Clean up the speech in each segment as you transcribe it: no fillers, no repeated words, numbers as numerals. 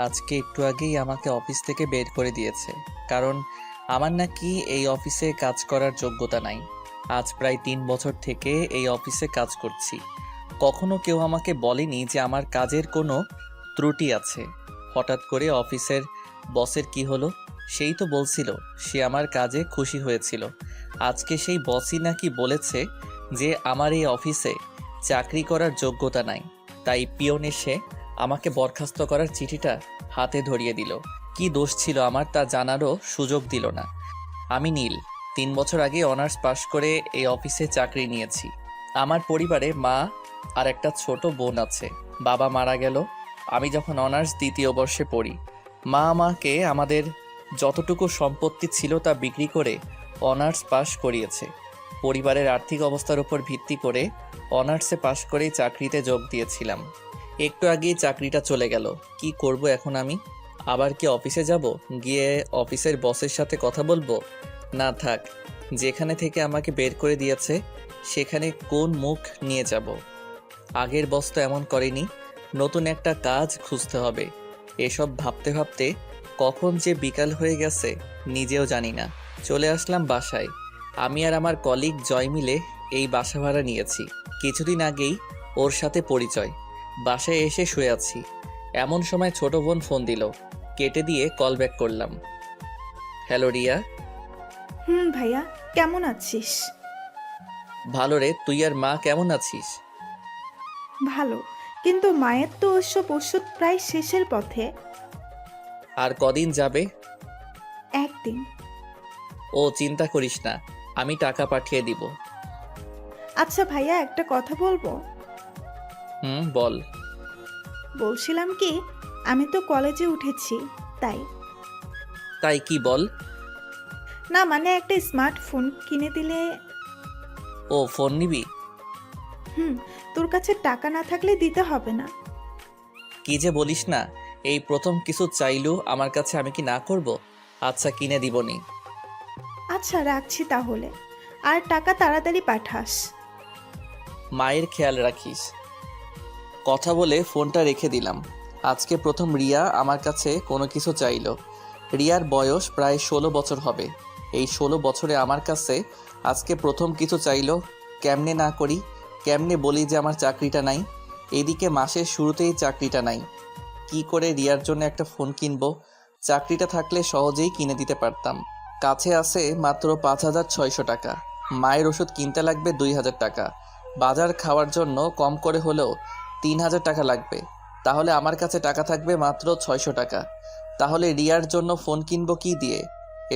আজকে একটু আগেই আমাকে অফিস থেকে বের করে দিয়েছে, কারণ আমার নাকি এই অফিসে কাজ করার যোগ্যতা নাই। আজ প্রায় 3 বছর থেকে এই অফিসে কাজ করছি, কখনো কেউ আমাকে বলেনি যে আমার কাজের কোনো ত্রুটি আছে। হঠাৎ করে অফিসের বসের কি হলো, সেই তো বলছিল সে আমার কাজে খুশি হয়েছিল। আজকে সেই বসই নাকি বলেছে যে আমার এই অফিসে চাকরি করার যোগ্যতা নাই। তাই পিয়ন এসে আমাকে বরখাস্ত করার চিঠিটা হাতে ধরিয়ে দিল। কি দোষ ছিল আমার তা জানারও সুযোগ দিল না। আমি নীল, 3 বছর আগে অনার্স পাশ করে এই অফিসে চাকরি নিয়েছি। আমার পরিবারে মা আর একটা ছোট বোন আছে। বাবা মারা গেল আমি যখন অনার্স 2য় বর্ষে পড়ি। মা আমাকে আমাদের যতটুকু সম্পত্তি ছিল তা বিক্রি করে অনার্স পাশ করিয়েছে। পরিবারের আর্থিক অবস্থার উপর ভিত্তি করে অনার্সে পাশ করেই চাকরিতে যোগ দিয়েছিলাম। একটু আগেই চাকরিটা চলে গেল। কি করব এখন আমি? আবার কি অফিসে যাব, গিয়ে অফিসের বসের সাথে কথা বলবো? না থাক, যেখানে থেকে আমাকে বের করে দিয়েছে সেখানে কোন মুখ নিয়ে যাব? আগের বস তো এমন করেনি, নতুন একটা কাজ খুঁজতে হবে। এসব ভাবতে ভাবতে কখন যে বিকাল হয়ে গেছে নিজেও জানি না। চলে আসলাম বাসায়। আমি আর আমার কলিগ জয় মিলে এই বাসা ভাড়া নিয়েছি। কিছুদিন আগেই ওর সাথে পরিচয়। বাসায় এসে শুয়ে আছি, এমন সময় ছোট বোন ফোন দিল। কেটে দিয়ে কল ব্যাক করলাম। হ্যালো রিয়া। ভাইয়া, কেমন আছিস? ভালো রে, তুই আর মা কেমন আছিস? ভালো, কিন্তু মায়ের তো ওসব ওষুধ প্রায় শেষের পথে। আর কদিন যাবে? একদিন। ও চিন্তা করিস না, আমি টাকা পাঠিয়ে দিব। আচ্ছা ভাইয়া, একটা কথা বলবো? বল। বলছিলাম কি, আমি তো কলেজে উঠেছি, তাই। তাই কি বল? না মানে একটা স্মার্টফোন কিনে দিলে। ও ফোন নিবি? তোর কাছে টাকা না থাকলে দিতে হবে না। কি যে বলিস না, এই প্রথম কিছু চাইলু আমার কাছে, আমি কি না করব? আচ্ছা কিনে দিবনি। আচ্ছা রাখছি তাহলে, আর টাকা তাড়াতাড়ি পাঠাস। মায়ের খেয়াল রাখিস। কথা বলে ফোনটা রেখে দিলাম। আজকে প্রথম রিয়া আমার কাছে কোনো কিছু চাইলো। রিয়ার বয়স প্রায় 16 বছর হবে। এই 16 বছরে আমার কাছে আজকে প্রথম কিছু চাইলো। কেমনে না করি, কেমনে বলি যে আমার চাকরিটা নাই? এদিকে মাসের শুরুতেই চাকরিটা নাই। কি করে রিয়ার জন্য একটা ফোন কিনবো? চাকরিটা থাকলে সহজেই কিনে দিতে পারতাম। কাছে আছে মাত্র 5,600 টাকা। মায়ের ওষুধ কিনতে লাগবে 2,000 টাকা। বাজার খাওয়ার জন্য কম করে হলেও 3,000 টাকা লাগবে। তাহলে আমার কাছে টাকা থাকবে মাত্র 600 টাকা। তাহলে রিয়ার জন্য ফোন কিনবো কি দিয়ে?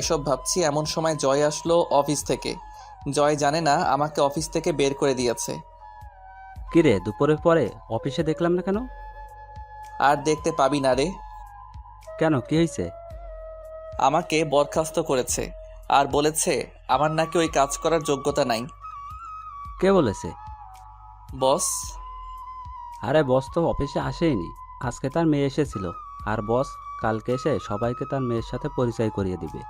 এসব ভাবছি এমন সময় জয় আসলো অফিস থেকে। জয় জানে না আমাকে অফিস থেকে বের করে দিয়েছে। কিরে, দুপুরের পরে অফিসে দেখলাম না কেন? আর দেখতে পাবি না রে। কেন, কি হয়েছে? আমাকে বরখাস্ত করেছে আর বলেছে আমার নাকি ওই কাজ করার যোগ্যতা নাই। কে বলেছে? বস। আরে বস তো অফিসে আসেইনি, আজকে তার মেয়ে এসেছিল। আর বস কালকে এসে সবাইকে তার মেয়ের সাথে পরিচয় করিয়ে দিবে।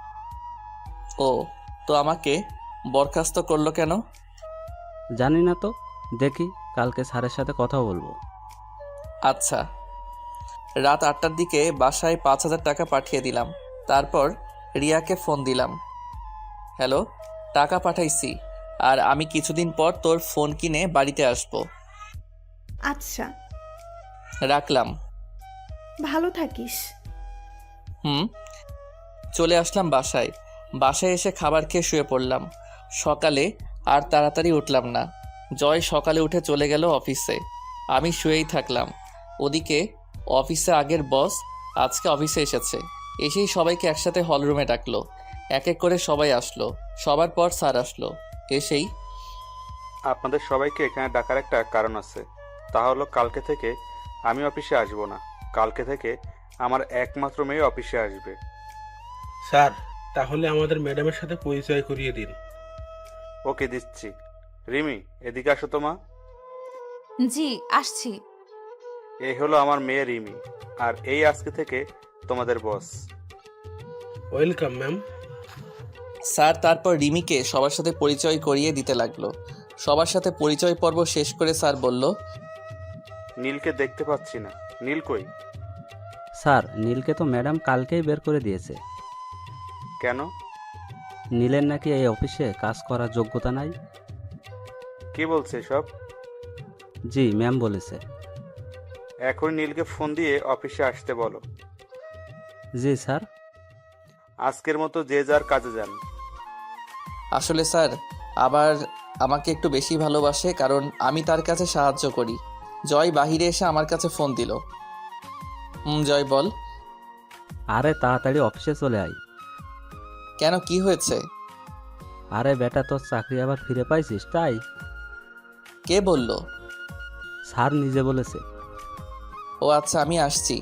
ও, তো আমাকে বরখাস্ত করলো কেন? জানি না তো, দেখি কালকে স্যারের সাথে কথা বলবো। আচ্ছা। রাত 8টার দিকে বাসায় 5,000 টাকা পাঠিয়ে দিলাম। তারপর রিয়াকে ফোন দিলাম। হ্যালো, টাকা পাঠাইছি, আর আমি কিছুদিন পর তোর ফোন কিনে বাড়িতে আসবো। আচ্ছা। রাখলাম। ভালো থাকিস। চলে আসলাম বাসায়। বাসায় এসে খাবার খেয়ে শুয়ে পড়লাম। সকালে আর তাড়াতাড়ি উঠলাম না। জয় সকালে উঠে চলে গেল অফিসে। আমি শুয়েই থাকলাম। ওদিকে অফিসে আগের বস আজকে অফিসে এসেছে। এসেই সবাইকে একসাথে হলরুমে ডাকলো। এক এক করে সবাই আসলো। সবার পর স্যার আসলো। এসেই আপনাদের সবাইকে এখানে ডাকার একটা কারণ আছে। তা হলো কালকে থেকে আমি অফিসে আসব না। কালকে থেকে আমার একমাত্র মেয়ে অফিসে আসবে। স্যার, তাহলে আমাদের ম্যাডামের সাথে পরিচয় করিয়ে দিন। ওকে, দিচ্ছি। রিমি, এদিকে আসো তো মা। জি, আসছি। এই হলো আমার মেয়ে রিমি, আর এই আজকে থেকে তোমাদের বস। Welcome ma'am. স্যার তারপর রিমিকে সবার সাথে পরিচয় করিয়ে দিতে লাগলো। সবার সাথে পরিচয় পর্ব শেষ করে স্যার বলল, নীলকে দেখতে পাচ্ছি না। নীল কই? স্যার, নীলকে তো ম্যাডাম কালকেই বের করে দিয়েছে। কেন? নীলের নাকি এই অফিসে কাজ করার যোগ্যতা নাই। কি বলছে সব? জি, ম্যাম বলেছে। এখন নীলকে ফোন দিয়ে অফিসে আসতে বলো। জি স্যার। আজকের মতো যে যার কাজে যান। আসলে স্যার আবার আমাকে একটু বেশি ভালোবাসে, কারণ আমি তার কাছে সাহায্য করি। জয় বাহিরে এসে আমার কাছে ফোন দিল। জয় বল। আরে তাড়াতাড়ি অফিসে চলে আয়। কেন, কি হয়েছে? আরে বেটা, তোর চাকরি আবার ফিরে পাইছিস তাই। কে বলল? স্যার নিজে বলেছে। ও আচ্ছা, আমি আসছি।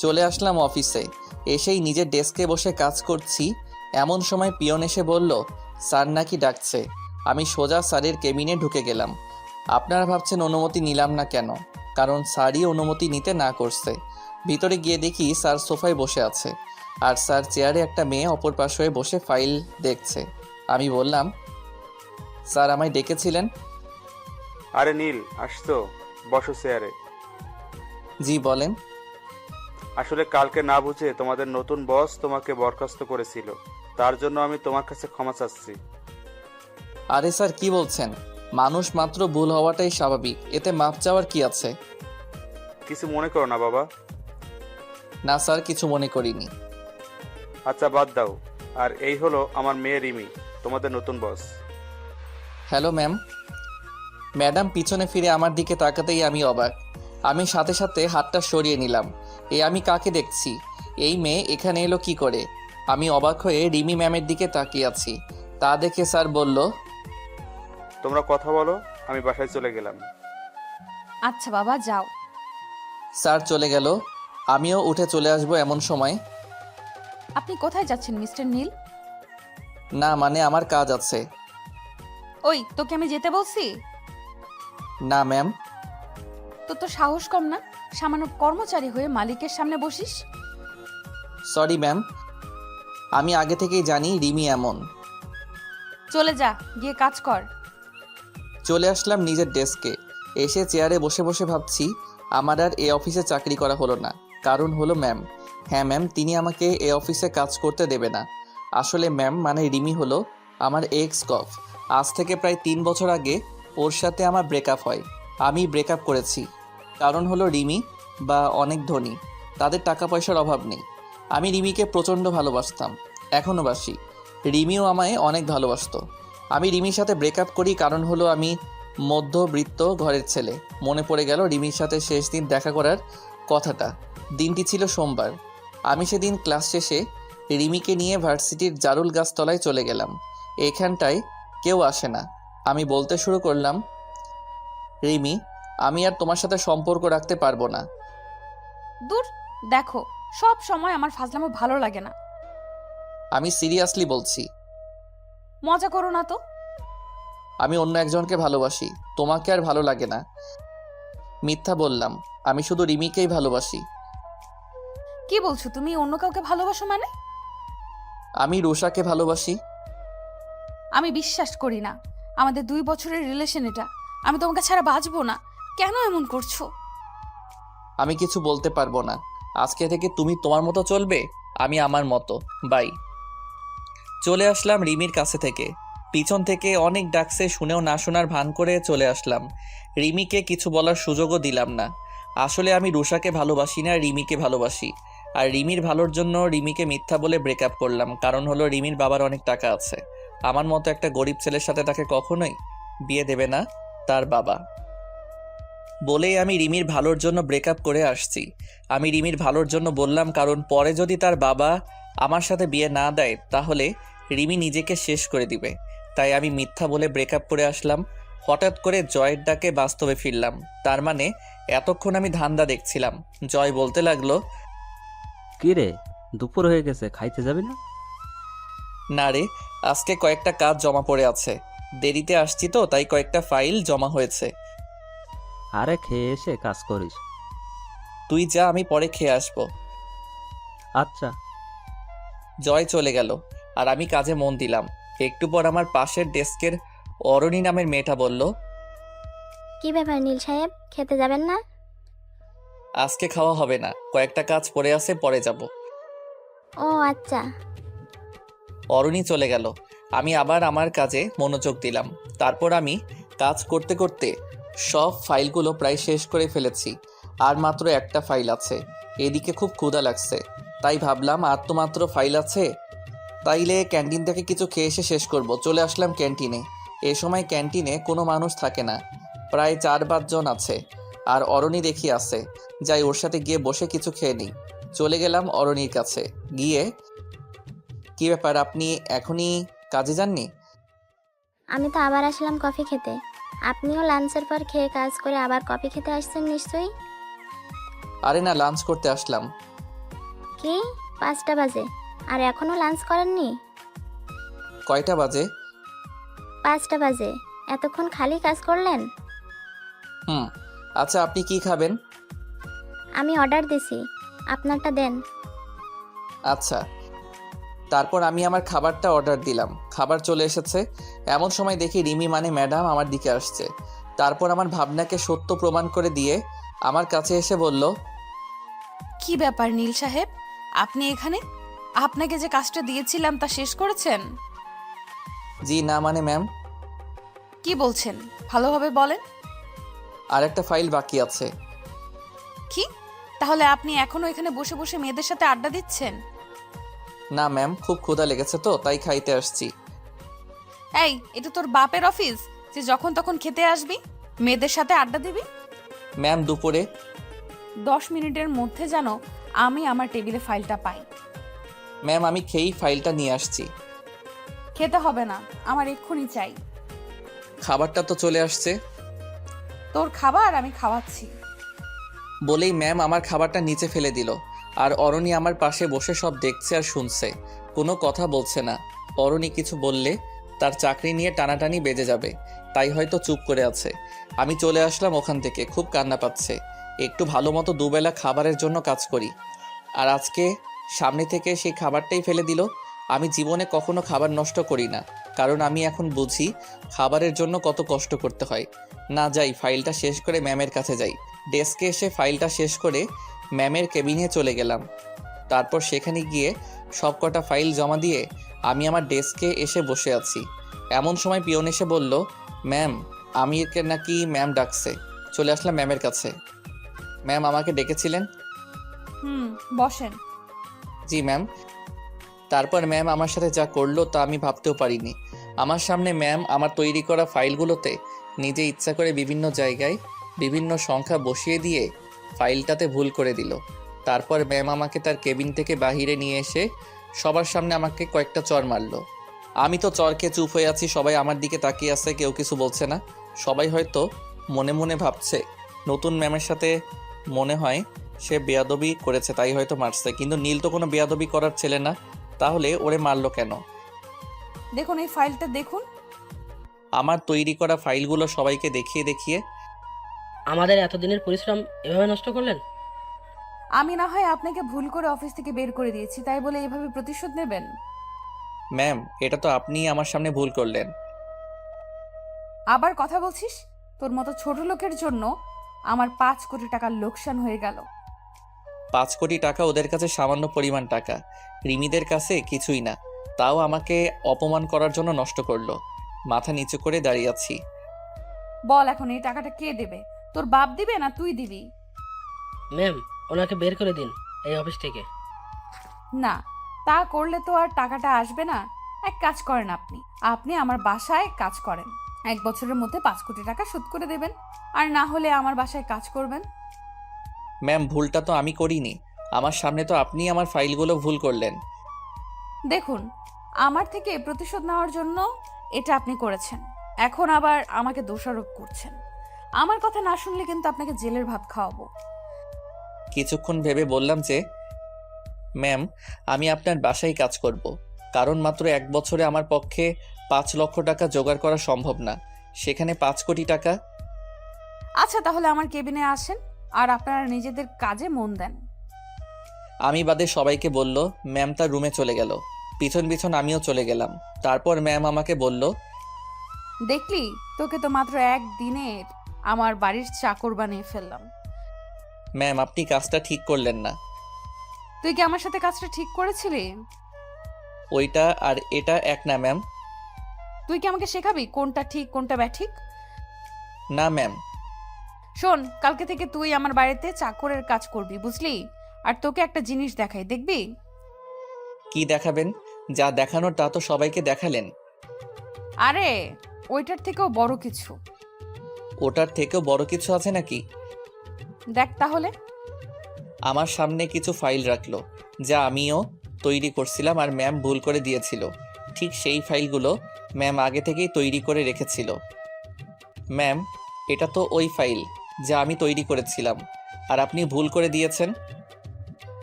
চলে আসলাম অফিসে। এসেই নিজের ডেস্কে বসে কাজ করছি, এমন সময় পিয়ন এসে বলল স্যার নাকি ডাকছে। আমি সোজা স্যারের কেবিনে ঢুকে গেলাম। আপনারা ভাবছেন অনুমতি নিলাম না কেন? কারণ স্যারই অনুমতি নিতে না করছে। ভিতরে গিয়ে দেখি স্যার সোফায় বসে আছে, আর স্যার চেয়ারে একটা মেয়ে অপর পাশ হয়ে বসে ফাইল দেখছে। আমি বললাম, স্যার আমায় ডেকেছিলেন? আরে নীল, আসতো, বসো চেয়ারে। জি বলেন। আসলে কালকে না বুঝে তোমাদের নতুন বস তোমাকে বরখাস্ত করেছিল, তার জন্য আমি তোমার কাছে ক্ষমা চাচ্ছি। আরে স্যার কি বলছেন? মানুষ মাত্র ভুল হওয়াটাই স্বাভাবিক, এতে মাপ চাওয়ার কি আছে? কিছু মনে করো না বাবা। না স্যার, কিছু মনে করিনি। আচ্ছা বাদ দাও। আর এই হলো আমার মেয়ে রিমি, তোমাদের নতুন বস। Hello ma'am. ম্যাডাম পিছনে ফিরে আমার দিকে তাকাতেই আমি অবাক। আমি সাথে সাথে হাতটা সরিয়ে নিলাম। আমি কাকে দেখছি? এই মেয়ে এখানে এলো কি করে? আমি অবাক হয়ে রিমি ম্যামের দিকে তাকিয়ে আছি। তা দেখে স্যার বলল, তোমরা কথা বলো, আমি বাসায় চলে গেলাম। আচ্ছা বাবা, যাও। স্যার চলে গেল। আমিও উঠে চলে আসবো এমন সময়। আপনি কোথায় যাচ্ছেন মিস্টার নীল? না মানে আমার কাজ আছে। ওই, তোকে আমি যেতে বলছি? না ম্যাম। তো সাহস কম না? সামান্য কর্মচারী হয়ে মালিকের সামনে বসিস। সরি ম্যাম, আমি আগে থেকেই জানি রিমি এমন। চলে যা, গিয়ে কাজ কর। চলে আসলাম নিজের ডেস্কে। এসে চেয়ারে বসে বসে ভাবছি আমার আর এ অফিসে চাকরি করা হলো না। কারণ হলো ম্যাম। হ্যাঁ ম্যাম, তিনি আমাকে এ অফিসে কাজ করতে দেবে না। আসলে ম্যাম মানে রিমি হলো আমার এক্স কফ। আজ থেকে প্রায় 3 বছর আগে ওর সাথে আমার ব্রেকআপ হয়। আমি ব্রেকআপ করেছি কারণ হলো রিমি বা অনেক ধনী, তাদের টাকা পয়সার অভাব নেই। আমি রিমিকে প্রচণ্ড ভালোবাসতাম, এখনও বাসি। রিমিও আমায় অনেক ভালোবাসতো। আমি রিমির সাথে ব্রেকআপ করি কারণ হলো আমি মধ্যবিত্ত ঘরের ছেলে। মনে পড়ে গেল রিমির সাথে শেষ দিন দেখা করার কথাটা। দিনটি ছিল সোমবার। আমি সেদিন ক্লাস শেষে রিমিকে নিয়ে ভার্সিটির জারুল গাছতলায় চলে গেলাম। এখানটায় কেউ আসে না। আমি বলতে শুরু করলাম, রিমি, আমি আর তোমার সাথে সম্পর্ক রাখতে পারবো না। দূর, দেখো, সব সময় আমার ফাজলামো ভালো লাগে না। আমি সিরিয়াসলি বলছি। মজা করো না তো। আমি অন্য একজনকে ভালোবাসি, তোমাকে আর ভালো লাগে না। মিথ্যা বললাম, আমি শুধু রিমিকেই ভালোবাসি। কি বলছো তুমি? অন্য কাউকে ভালোবাসো মানে? আমি রুষাকে ভালোবাসি। আমি বিশ্বাস করি না। আমাদের 2 বছরের রিলেশন এটা। আমি তোমাকে ছাড়া বাঁচবো না। কেন এমন করছো? আমি কিছু বলতে পারবো না। আজকে থেকে তুমি তোমার মতো চলবে, আমি আমার মতো। বাই। চলে আসলাম রিমির কাছে থেকে। পিছন থেকে অনেক ডাকছে, শুনেও না শোনার ভান করে চলে আসলাম। রিমিকে কিছু বলার সুযোগও দিলাম না। আসলে আমি রুষাকে ভালোবাসি না, রিমিকে ভালোবাসি। আর রিমির ভালোর জন্য রিমিকে মিথ্যা বলে ব্রেকআপ করলাম। কারণ হলো রিমির বাবার অনেক টাকা আছে। আমার মতো একটা গরিব ছেলের সাথে তাকে কখনোই বিয়ে দেবে না তার বাবা। বলেই আমি রিমির ভালোর জন্য ব্রেকআপ করে আসছি। আমি রিমির ভালোর জন্য বললাম, কারণ পরে যদি তার বাবা আমার সাথে বিয়ে না দেয় তাহলে রিমি নিজেকে শেষ করে দিবে। তাই আমি মিথ্যা বলে ব্রেকআপ করে আসলাম। হঠাৎ করে জয়ের ডাকে বাস্তবে ফিরলাম। তার মানে এতক্ষণ আমি ধান্দা দেখছিলাম। জয় বলতে লাগলো, কি রে, দুপুর হয়ে গেছে, খাইতে যাবি না? না রে, আজকে কয়েকটা কাজ জমা পড়ে আছে। দেরিতে আসছি তো, তাই কয়েকটা ফাইল জমা হয়েছে। আরে খেয়ে এসে কাজ করিস। তুই যা, আমি পরে খেয়ে আসবো। আচ্ছা। জয় চলে গেল আর আমি কাজে মন দিলাম। একটু পর আমার পাশের ডেস্কের অরণি নামের মেয়েটা বলল, কি ব্যাপার নীল সাহেব, খেতে যাবেন না? আজকে খাওয়া হবে না, কয়েকটা কাজ পড়ে আছে, পরে যাব। ও আচ্ছা। অরুণী চলে গেল। আমি আবার আমার কাজে মনোযোগ দিলাম। তারপর আমি কাজ করতে করতে সব ফাইলগুলো প্রায় শেষ করে ফেলেছি। আর মাত্র একটা ফাইল আছে। এদিকে খুব ক্ষুধা লাগছে, তাই ভাবলাম আর তো মাত্র ফাইল আছে, তাইলে ক্যান্টিন থেকে কিছু খেয়ে এসে শেষ করব। চলে আসলাম ক্যান্টিনে। এ সময় ক্যান্টিনে কোনো মানুষ থাকে না, প্রায় 4-5 জন আছে। আর অরণি দেখি আছে, যাই ওর সাথে গিয়ে বসে কিছু খেয়ে নিই। চলে গেলাম অরণির কাছে। গিয়ে, কি ব্যাপার, আপনি এখনই কাজে যাননি? আমি তো আবার আসলাম কফি খেতে। আপনিও লাঞ্চের পর খেয়ে কাজ করে আবার কফি খেতে আসছেন নিশ্চয়ই। আরে না, লাঞ্চ করতে আসলাম। কি 5টা বাজে আর এখনো লাঞ্চ করেননি? কয়টা বাজে? 5টা বাজে, এতক্ষণ খালি কাজ করলেন? আচ্ছা, আপনি কি খাবেন? আমি অর্ডার দিছি, আপনারটা দেন। আচ্ছা। তারপর আমি আমার খাবারটা অর্ডার দিলাম। খাবার চলে এসেছে। এমন সময় দেখি রিমি মানে ম্যাডাম আমার দিকে আসছে। তারপর আমার ভাবনাকে সত্য প্রমাণ করে দিয়ে আমার কাছে এসে বলল, কি ব্যাপার নীল সাহেব, আপনি এখানে? আপনাকে যে কাজটা দিয়েছিলাম তা শেষ করেছেন? জি না মানে ম্যাম, কি বলছেন, ভালোভাবে বলেন। আর একটা ফাইল বাকি আছে। কি, তাহলে আপনি এখনো এখানে বসে বসে মেয়েদের সাথে আড্ডা দিচ্ছেন? না ম্যাম, খুব ক্ষুধা লেগেছে তো তাই খাইতে আসছি। এই, এটা তোর বাপের অফিস যে যখন তখন খেতে আসবি, মেয়েদের সাথে আড্ডা দিবি? ম্যাম দুপুরে। 10 মিনিটের মধ্যে যেন আমি আমার টেবিলে ফাইলটা পাই। ম্যাম আমি খেয়েই ফাইলটা নিয়ে আসছি। খেতে হবে না, আমার এক্ষুনি চাই। খাবারটা তো চলে আসছে। তোর খাবার আমি খাওয়াচ্ছি। বলেই ম্যাম আমার খাবারটা নিচে ফেলে দিল। আর অরণি আমার পাশে বসে সব দেখছে আর শুনছে, কোনো কথা বলছে না। অরণি কিছু বললে তার চাকরি নিয়ে টানাটানি বেজে যাবে, তাই হয়তো চুপ করে আছে। আমি চলে আসলাম ওখান থেকে, খুব কান্না পাচ্ছে। একটু ভালো মতো দুবেলা খাবারের জন্য কাজ করি, আর আজকে সামনে থেকে সেই খাবারটাই ফেলে দিল। আমি জীবনে কখনো খাবার নষ্ট করি না, কারণ আমি এখন বুঝি খাবারের জন্য কত কষ্ট করতে হয়। না, যাই ফাইলটা শেষ করে ম্যামের কাছে যাই। ডেস্কে এসে ফাইলটা শেষ করে ম্যামের কেবিনে চলে গেলাম। তারপর সেখানে গিয়ে সব কটা ফাইল জমা দিয়ে আমি আমার ডেস্কে এসে বসে আছি। এমন সময় পিয়ন এসে বলল, ম্যাম আমিরকে নাকি ম্যাম ডাকছে। চলে আসলাম ম্যামের কাছে। ম্যাম আমাকে ডেকেছিলেন? বসেন। জি ম্যাম। তারপর ম্যাম আমার সাথে যা করলো তা আমি ভাবতেও পারিনি। আমার সামনে ম্যাম আমার তৈরি করা ফাইলগুলোতে নিজে ইচ্ছা করে বিভিন্ন জায়গায় বিভিন্ন সংখ্যা বসিয়ে দিয়ে ফাইলটাতে ভুল করে দিল। তারপর ম্যাম আমাকে তার কেবিন থেকে বাহিরে নিয়ে এসে সবার সামনে আমাকে কয়েকটা চর মারলো। আমি তো চরকে চুপ হয়ে আছি, সবাই আমার দিকে তাকিয়ে আছে, কেউ কিছু বলছে না। সবাই হয়তো মনে মনে ভাবছে নতুন ম্যামের সাথে মনে হয় সে বেয়াদবি করেছে তাই হয়তো মারছে, কিন্তু নীল তো কোনো বেয়াদবি করার ছেলে না, তাহলে ওরে মারলো কেন? দেখুন এই ফাইলটা দেখুন। আমার তৈরি করা ফাইলগুলো সবাইকে দেখিয়ে দেখিয়ে, আমাদের এতদিনের পরিশ্রম এভাবে নষ্ট করলেন? আমি না হয় আপনাকে ভুল করে অফিস থেকে বের করে দিয়েছি, তাই বলে এভাবে প্রতিশোধ নেবেন? ম্যাম এটা তো আপনিই আমার সামনে ভুল করলেন। আবার কথা বলছিস? তোর মতো ছোট লোকের জন্য আমার 5 কোটি টাকার লোকসান হয়ে গেল। 5 কোটি টাকা ওদের কাছে সামান্য পরিমাণ টাকা, রিমিদের কাছে কিছুই না। তাও আমাকে অপমান করার জন্য নষ্ট করলো। মাথা নিচু করে দাঁড়িয়ে আছি। বল এখন এই টাকাটা কে দেবে? তোর বাপ দিবে না তুই দিবি? ম্যাম, ওনাকে বের করে দিন এই অফিস থেকে। না, তা করলে তো আর টাকাটা আসবে না। এক কাজ করেন, আপনি আমার বাসায় কাজ করেন। 1 বছরের মধ্যে 5 কোটি টাকা শোধ করে দেবেন, আর না হলে আমার বাসায় কাজ করবেন। ম্যাম ভুলটা তো আমি করিনি, আমার সামনে তো আপনিই আমার ফাইলগুলো ভুল করলেন। দেখুন, আমার থেকে প্রতিশোধ নেওয়ার জন্য এটা আপনি করেছেন, এখন আবার আমাকে দোষারোপ করছেন। আমার কথা না শুনলে কিন্তু আপনাকে জেলের ভাত খাওয়াবো। কিছুক্ষণ ভেবে বললাম যে, ম্যাম আমি আপনার বাসায় কাজ করব, কারণ মাত্র 1 বছরে আমার পক্ষে 5 লক্ষ টাকা জোগাড় করা সম্ভব না, সেখানে 5 কোটি টাকা। আচ্ছা, তাহলে আমার কেবিনে আসেন আর আপনারা নিজেদের কাজে মন দেন। আমি বাদে সবাইকে বলল। ম্যাম তার রুমে চলে গেল, পিছন পিছন আমিও চলে গেলাম। তারপর ম্যাম আমাকে বলল, দেখলি, তোকে তো মাত্র 1 দিনের আমার বাড়ির চাকর বানিয়ে ফেললাম। ম্যাম আপনি কাজটা ঠিক করলেন না। তুই কি আমার সাথে কাজটা ঠিক করেছিলি? ওইটা আর এটা এক না ম্যাম। তুই কি আমাকে শেখাবি কোনটা ঠিক কোনটা ব্যাঠিক? না ম্যাম। শোন, কালকে থেকে তুই আমার বাড়িতে চাকরের কাজ করবি, বুঝলি? আর তোকে একটা জিনিস দেখাই, দেখবি? কি দেখাবেন? যা দেখানোর তা তো সবাইকে দেখালেন। আরে ওইটার থেকেও বড় কিছু। ওটার থেকেও বড় কিছু আছে নাকি? দেখ তাহলে। আমার সামনে কিছু ফাইল রাখলো, যা আমিও তৈরি করছিলাম আর ম্যাম ভুল করে দিয়েছিল। ঠিক সেই ফাইলগুলো ম্যাম আগে থেকেই তৈরি করে রেখেছিল। ম্যাম, এটা তো ওই ফাইল যা আমি তৈরি করেছিলাম, আর আপনি ভুল করে দিয়েছেন।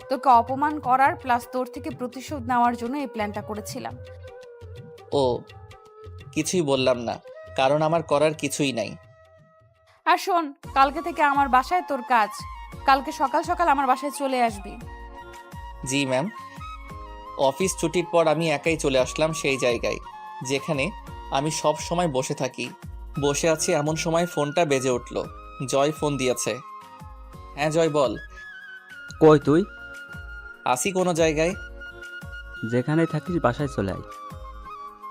তোকে অপমান করার প্লাস তোর থেকে প্রতিশোধ নেওয়ার জন্য এই প্ল্যানটা করেছিলাম। ও, কিছুই বললাম না, কারণ আমার করার কিছুই নাই। আর শোন, কালকে থেকে আমার বাসায় তোর কাজ। কালকে সকাল সকাল আমার বাসায় চলে আসবি। জি ম্যাম। অফিস ছুটির পর আমি একাই চলে আসলাম সেই জায়গায় যেখানে আমি সব সময় বসে থাকি। বসে আছি এমন সময় ফোনটা বেজে উঠল। জয় ফোন দিয়েছে। হ্যাঁ জয়, বল। কই তুই? আসি কোনো জায়গায়। যেখানেই থাকিস বাসায় চলে আয়।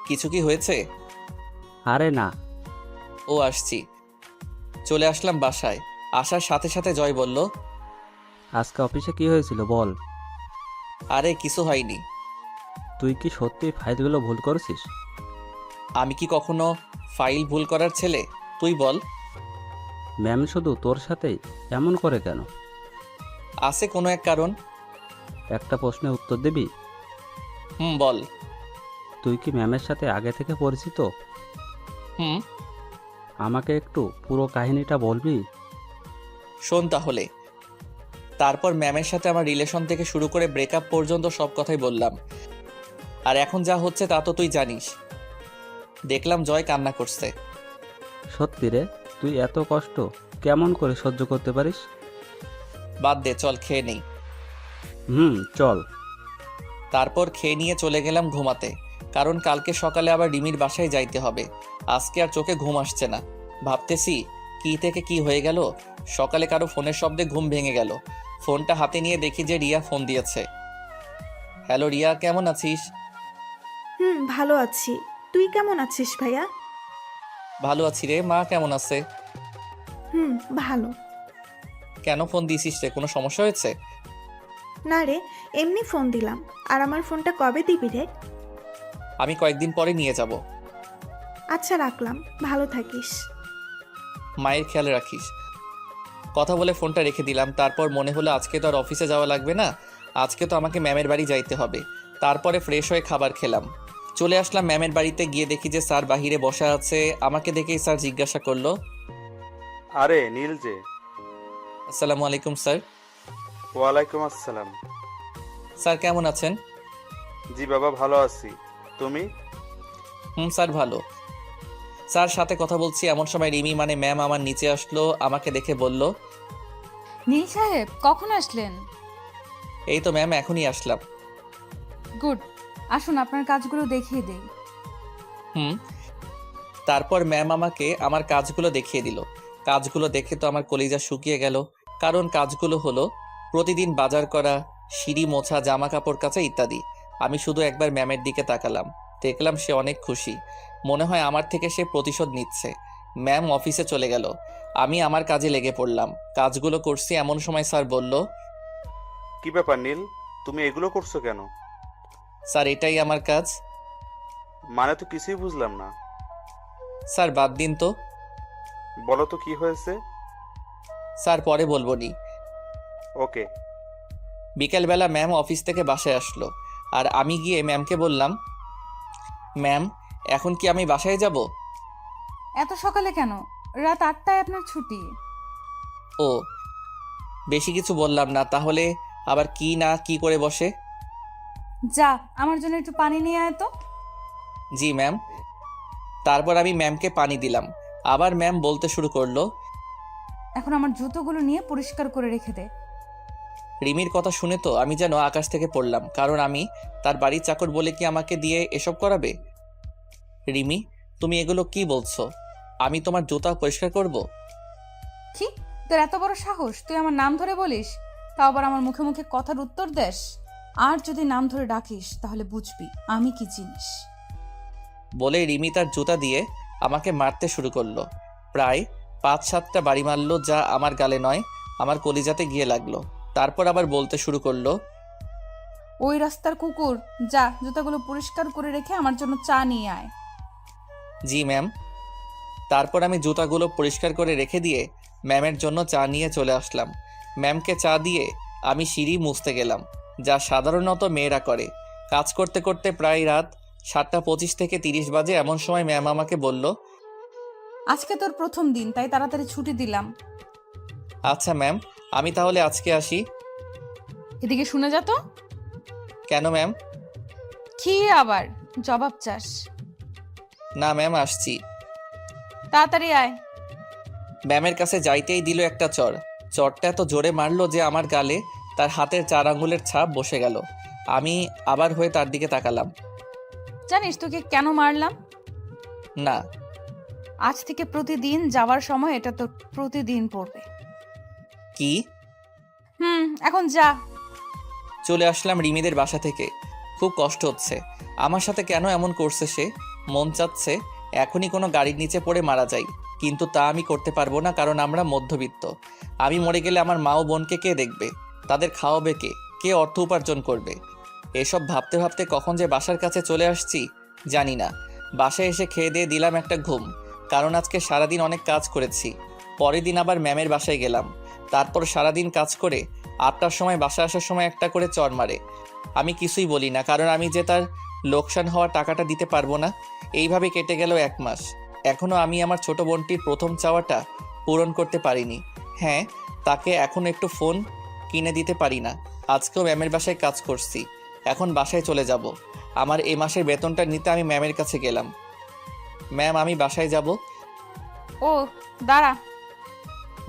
কিছু কি হয়েছে? আরে না। ও, আসছি। চলে আসলাম বাসায়। আসার সাথে সাথে জয় বলল, আজকে অফিসে কি হয়েছিল বল। আরে কিছু হয়নি। তুই কি সত্যি ফাইলগুলো ভুল করেছিস? আমি কি কখনো ফাইল ভুল করার ছেলে? তুই বল। ম্যাম শুধু তোর সাথেই এমন করে কেন? আছে কোনো এক কারণ। একটা প্রশ্নের উত্তর দিবি? বল। তুই কি ম্যামের সাথে আগে থেকে পরিচিত? হুম। আমাকে একটু পুরো কাহিনীটা বলবি? শোন তাহলে। তারপর ম্যামের সাথে আমার রিলেশন থেকে শুরু করে ব্রেকআপ পর্যন্ত সব কথাই বললাম। আর এখন যা হচ্ছে তা তো তুই জানিস। দেখলাম জয় কান্না করছে। সত্যি রে, তুই এত কষ্ট কেমন করে সহ্য করতে পারিস? বাদ দে, চল খেয়ে নেই। চল। তারপর খেয়ে নিয়ে চলে গেলাম ঘুমাতে, কারণ কালকে সকালে আবার রিমির বাসায় যাইতে হবে। আজকে আর চোখে ঘুম আসছে না। ভাবতেছি কি থেকে কি হয়ে গেল। সকালে কারো ফোনের শব্দে ঘুম ভেঙে গেল। ফোনটা হাতে নিয়ে দেখি যে রিয়া ফোন দিয়েছে। হ্যালো রিয়া, কেমন আছিস? ভালো আছি। তুই কেমন আছিস ভাইয়া? ভালো আছি রে। মা কেমন আছে? ভালো। কেন ফোন দিয়েছিস রে? কোনো সমস্যা হয়েছে? না রে, এমনি ফোন দিলাম। আর আমার ফোনটা কবে দিবি রে? আমি কয়েকদিন পরে নিয়ে যাব। আচ্ছা রাখলাম, ভালো থাকিস। মায়ের খেয়াল রাখিস। কথা বলে ফোনটা রেখে দিলাম। তারপর মনে হলো আজকে তো আর অফিসে যাওয়া লাগবে না, আজকে তো আমাকে ম্যামের বাড়ি যাইতে হবে। তারপরে ফ্রেশ হয়ে খাবার খেলাম। চলে আসলাম ম্যামের বাড়িতে। গিয়ে দেখি যে স্যার বাহিরে বসা আছে। আমাকে দেখেই স্যার জিজ্ঞাসা করলো, আরে নীল যে। আসসালামু আলাইকুম স্যার। ওয়ালাইকুম আসসালাম। স্যার কেমন আছেন? জি বাবা, ভালো আছি। তুমি? স্যার ভালো। স্যার সাথে কথা বলছি এমন সময় রিমি মানে ম্যাম আমার নিচে আসলো। আমাকে দেখে বলল, নীল সাহেব কখন আসলেন? এই তো ম্যাম এখনই আসলাম। গুড, আসুন আপনার কাজগুলো দেখিয়ে দেই। তারপর ম্যাম আমাকে আমার কাজগুলো দেখিয়ে দিল। কাজগুলো দেখে তো আমার কলিজা শুকিয়ে গেল। কারণ কাজগুলো হলো প্রতিদিন বাজার করা, সিঁড়ি মোছা, জামা কাপড় কাচা ইত্যাদি। আমি শুধু একবার ম্যামের দিকে তাকালাম। দেখলাম সে অনেক খুশি। মনে হয় আমার থেকে সে প্রতিশোধ নিচ্ছে। ম্যাম অফিসে চলে গেল। আমি আমার কাজে লেগে পড়লাম। কাজগুলো করছি এমন সময় স্যার বলল, কি ব্যাপার নীল, তুমি এগুলো করছো কেন? স্যার এটাই আমার কাজ। মানে তো কিছুই বুঝলাম না। স্যার বাদ দিন তো। বলো তো কি হয়েছে। স্যার পরে বলবো নি। ওকে। বিকেলবেলা ম্যাম অফিস থেকে বাসায় আসলো। আর আমি গিয়ে ম্যামকে বললাম, ম্যাম এখন কি আমি বাসায় যাব? এত সকালে কেন? রাত 8টায় আপনার ছুটি। ও, বেশি কিছু বললাম না। তাহলে আবার কি না কি করে বসে। যা, আমার জন্য একটু পানি নিয়ে আয় তো। জি ম্যাম। তারপর আমি ম্যামকে পানি দিলাম। আবার ম্যাম বলতে শুরু করলো, এখন আমার জুতোগুলো নিয়ে পরিষ্কার করে রেখে দে। রিমির কথা শুনে তো আমি যেন আকাশ থেকে পড়লাম। কারণ আমি তার বাড়ির চাকর বলে কি আমাকে দিয়ে এসব করাবে? রিমি, তুমি এগুলো কি বলছো? আমি তোমার জুতা পরিষ্কার করব? কি? তোর এত বড় সাহস, তুই আমার নাম ধরে বলিস, তাও আবার আমার মুখে মুখে কথার উত্তর দেস। আর যদি নাম ধরে ডাকিস তাহলে বুঝবি আমি কি জিনিস। বলে রিমি তার জুতা দিয়ে আমাকে মারতে শুরু করলো। প্রায় 5-7টা বাড়ি মারলো, যা আমার গালে নয় আমার কলিজাতে গিয়ে লাগলো। তারপর আবার বলতে শুরু করলো, ওই রাস্তার কুকুর, যা জুতাগুলো পরিষ্কার করে রেখে আমার জন্য চা নিয়ে আয়। জি ম্যাম। তারপর আমি জুতাগুলো পরিষ্কার করে রেখে দিয়ে ম্যামের জন্য চা নিয়ে চলে আসলাম। ম্যামকে চা দিয়ে আমি সিঁড়ি মুছতে গেলাম, যা সাধারণত মেয়েরা করে। কাজ করতে করতে প্রায় রাত 7:25 থেকে 30 বাজে। এমন সময় ম্যাম আমাকে বলল, আজকে তোর প্রথম দিন, তাই তাড়াতাড়ি ছুটি দিলাম। আচ্ছা ম্যাম, আমি তাহলে আজকে আসি। এদিকে শুনে যা তো। কেন ম্যাম? কি আবার জবাব চাস? না ম্যাম, আসছি। তাড়াতাড়ি আয়। ম্যামের কাছে যাইতেই দিল একটা চর। চরটা এত জোরে মারলো যে আমার গালে তার হাতের 4 আঙ্গুলের ছাপ বসে গেল। আমি আবার হয়ে তার দিকে তাকালাম। জানিস তোকে কেন মারলাম? না। আজ থেকে প্রতিদিন যাওয়ার সময় এটা তোর প্রতিদিন পড়বে। কি? এখন যা। চলে আসলাম রিমিদের বাসা থেকে। খুব কষ্ট হচ্ছে। আমার সাথে কেন এমন করছে সে? মন চাচ্ছে এখনই কোনো গাড়ির নিচে পড়ে মারা যাই, কিন্তু তা আমি করতে পারবো না, কারণ আমরা মধ্যবিত্ত। আমি মরে গেলে আমার মা ও বোনকে কে দেখবে? তাদের খাওয়াবে কে? কে অর্থ উপার্জন করবে? এসব ভাবতে ভাবতে কখন যে বাসার কাছে চলে আসছি জানি না। বাসায় এসে খেয়ে দিয়ে দিলাম একটা ঘুম, কারণ আজকে সারাদিন অনেক কাজ করেছি। পরের দিন আবার ম্যামের বাসায় গেলাম। তারপর সারাদিন কাজ করে 8টার সময় বাসা আসার সময় একটা করে চর মারে। আমি কিছুই বলি না, কারণ আমি যে তার লোকসান হওয়া টাকাটা দিতে পারবো না। এইভাবে কেটে গেল 1 মাস। এখনও আমি আমার ছোট বোনটির প্রথম চাওয়াটা পূরণ করতে পারিনি। হ্যাঁ, তাকে এখন একটু ফোন কিনে দিতে পারি না। আজকেও ম্যামের বাসায় কাজ করছি, এখন বাসায় চলে যাব। আমার এই মাসের বেতনটা নিতে আমি ম্যামের কাছে গেলাম। ম্যাম, আমি বাসায় যাব। ও দাঁড়া।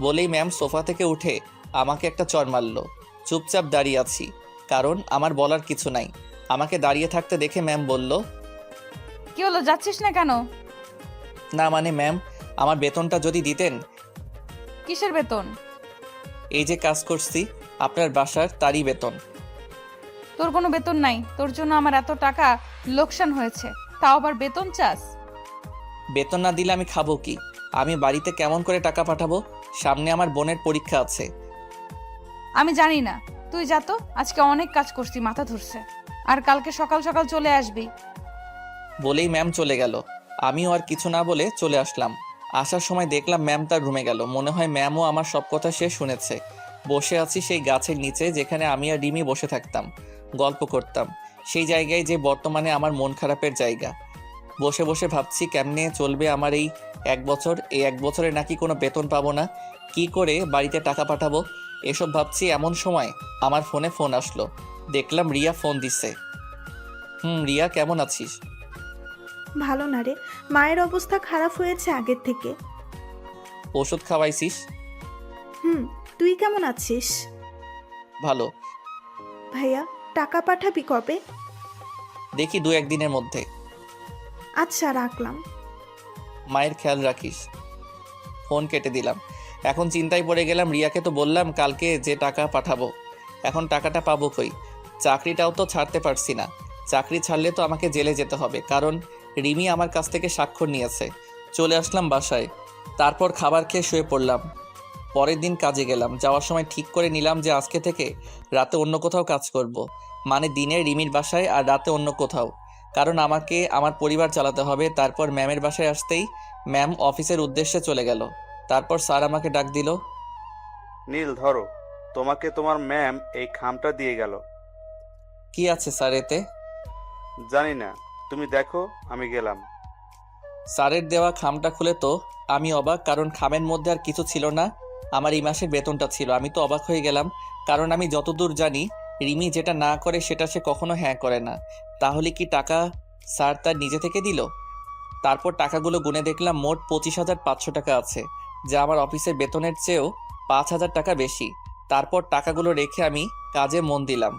বলেই ম্যাম সোফা থেকে উঠে আমাকে একটা চর মারল। চুপচাপ দাঁড়িয়ে আছি, কারণ আমার বলার কিছু নাই। আমাকে দাঁড়িয়ে থাকতে দেখে ম্যাম বলল, কি হলো, যাচ্ছিস না কেন? না মানে ম্যাম, আমার বেতনটা যদি দিতেন। কিসের বেতন? এই যে কাজ করছি আপনার বাসার, তারই বেতন। তোর কোনো বেতন নাই, তোর জন্য আমার এত টাকা লোকসান হয়েছে, তাও আবার বেতন চাস? বেতন না দিলে আমি খাবো কি? আমি বাড়িতে কেমন করে টাকা পাঠাবো? সামনে আমার বোনের পরীক্ষা আছে। আমি জানি না, তুই যা তো। আজকে অনেক কাজ করছি, মাথা ধরছে। আর কালকে সকাল সকাল চলে আসবি। বলেই ম্যাম চলে গেল। আমিও আর কিছু না বলে চলে আসলাম। আসার সময় দেখলাম ম্যাম তার রুমে গেল। মনে হয় ম্যামও আমার সব কথা সে শুনেছে। বসে আছি সেই গাছের নিচে, যেখানে আমি আর রিমি বসে থাকতাম, গল্প করতাম। সেই জায়গায় যে বর্তমানে আমার মন খারাপের জায়গা। বসে বসে ভাবছি কেমনে চলবে আমার এই 1 বছর। এই 1 বছরে নাকি কোনো বেতন পাবো না, কি করে বাড়িতে টাকা পাঠাবো? এসব ভাবছি এমন সময় আমার ফোনে ফোন আসলো। দেখলাম রিয়া ফোন দিছে। রিয়া, কেমন আছিস? ভালো না রে, মায়ের অবস্থা খারাপ হয়েছে আগের থেকে। ওষুধ খাওয়াইছিস? তুই কেমন আছিস? ভালো। ভাইয়া, টাকা পাঠাবি কবে? দেখি 2-1 দিনের মধ্যে। আচ্ছা, রাখলাম। মায়ের খেয়াল রাখিস। ফোন কেটে দিলাম। এখন চিন্তায় পড়ে গেলাম, রিয়াকে তো বললাম কালকে যে টাকা পাঠাবো, এখন টাকাটা পাবো কই? চাকরিটাও তো ছাড়তে পারছি না। চাকরি ছাড়লে তো আমাকে জেলে যেতে হবে, কারণ রিমি আমার কাছ থেকে স্বাক্ষর নিয়েছে। চলে আসলাম বাসায়। তারপর খাবার খেয়ে শুয়ে পড়লাম। পরের দিন কাজে গেলাম। যাওয়ার সময় ঠিক করে নিলাম যে আজকে থেকে রাতে অন্য কোথাও কাজ করব। মানে দিনে রিমির বাসায় আর রাতে অন্য কোথাও, কারণ আমাকে আমার পরিবার চালাতে হবে। তারপর ম্যামের বাসায় আসতেই ম্যাম অফিসের উদ্দেশ্যে চলে গেল। তারপর স্যার আমাকে ডাক দিল। নীল, ধরো, তোমাকে তোমার ম্যাম এই খামটা দিয়ে গেল। কি আছে স্যার এতে? জানি না, তুমি দেখো, আমি গেলাম। স্যারের দেওয়া খামটা খুলে তো আমি অবাক, কারণ খামের মধ্যে আর কিছু ছিল না, আমার এই মাসের বেতনটা ছিল। আমি তো অবাক হয়ে গেলাম, কারণ আমি যতদূর জানি রিমি যেটা না করে সেটা সে কখনো হ্যাঁ করে না। তাহলে কি টাকা স্যার তার নিজে থেকে দিল? তারপর টাকাগুলো গুনে দেখলাম মোট 25,500 টাকা আছে, যা আমার অফিসের বেতনের চেয়েও 5,000 টাকা বেশি। তারপর টাকাগুলো রেখে আমি কাজে মন দিলাম।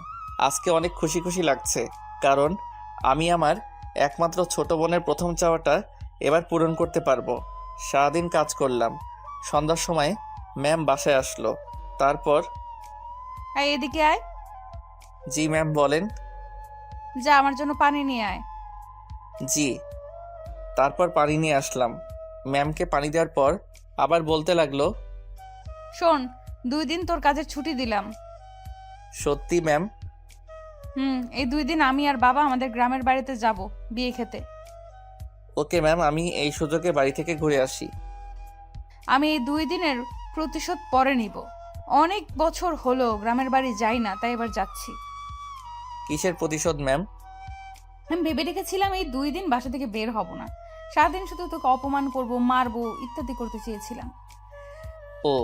আজকে অনেক খুশি খুশি লাগছে, কারণ আমি আমার একমাত্র ছোট বোনের প্রথম চাওয়াটা এবার পূরণ করতে পারবো। সারাদিন কাজ করলাম। সন্ধ্যার সময় ম্যাম বাসায় আসলো। তারপর এই এদিকে আয়। জি ম্যাম বলেন। যা আমার জন্য পানি নিয়ে আয়। জি। তারপর পানি নিয়ে আসলাম। ম্যামকে পানি দেওয়ার পর আবার বলতে লাগলো, শোন, 2 দিন তোর কাজের ছুটি দিলাম। সত্যি ম্যাম? এই 2 দিন আমি আর বাবা আমাদের গ্রামের বাড়িতে যাব বিয়ে খেতে। ওকে ম্যাম, আমি এই সুযোগে বাড়ি থেকে ঘুরে আসি। আমি এই 2 দিনের প্রতিশোধ পরে নিব। অনেক বছর হলো গ্রামের বাড়ি যাই না, তাই এবার যাচ্ছি। কিসের প্রতিশোধ ম্যাম? আমি ভেবে রেখেছিলাম এই 2 দিন বাসা থেকে বের হব না। সারাদিন শুধু তোকে অপমান করব, মারবো, ইত্যাদি করতে চেয়েছিলাম। ও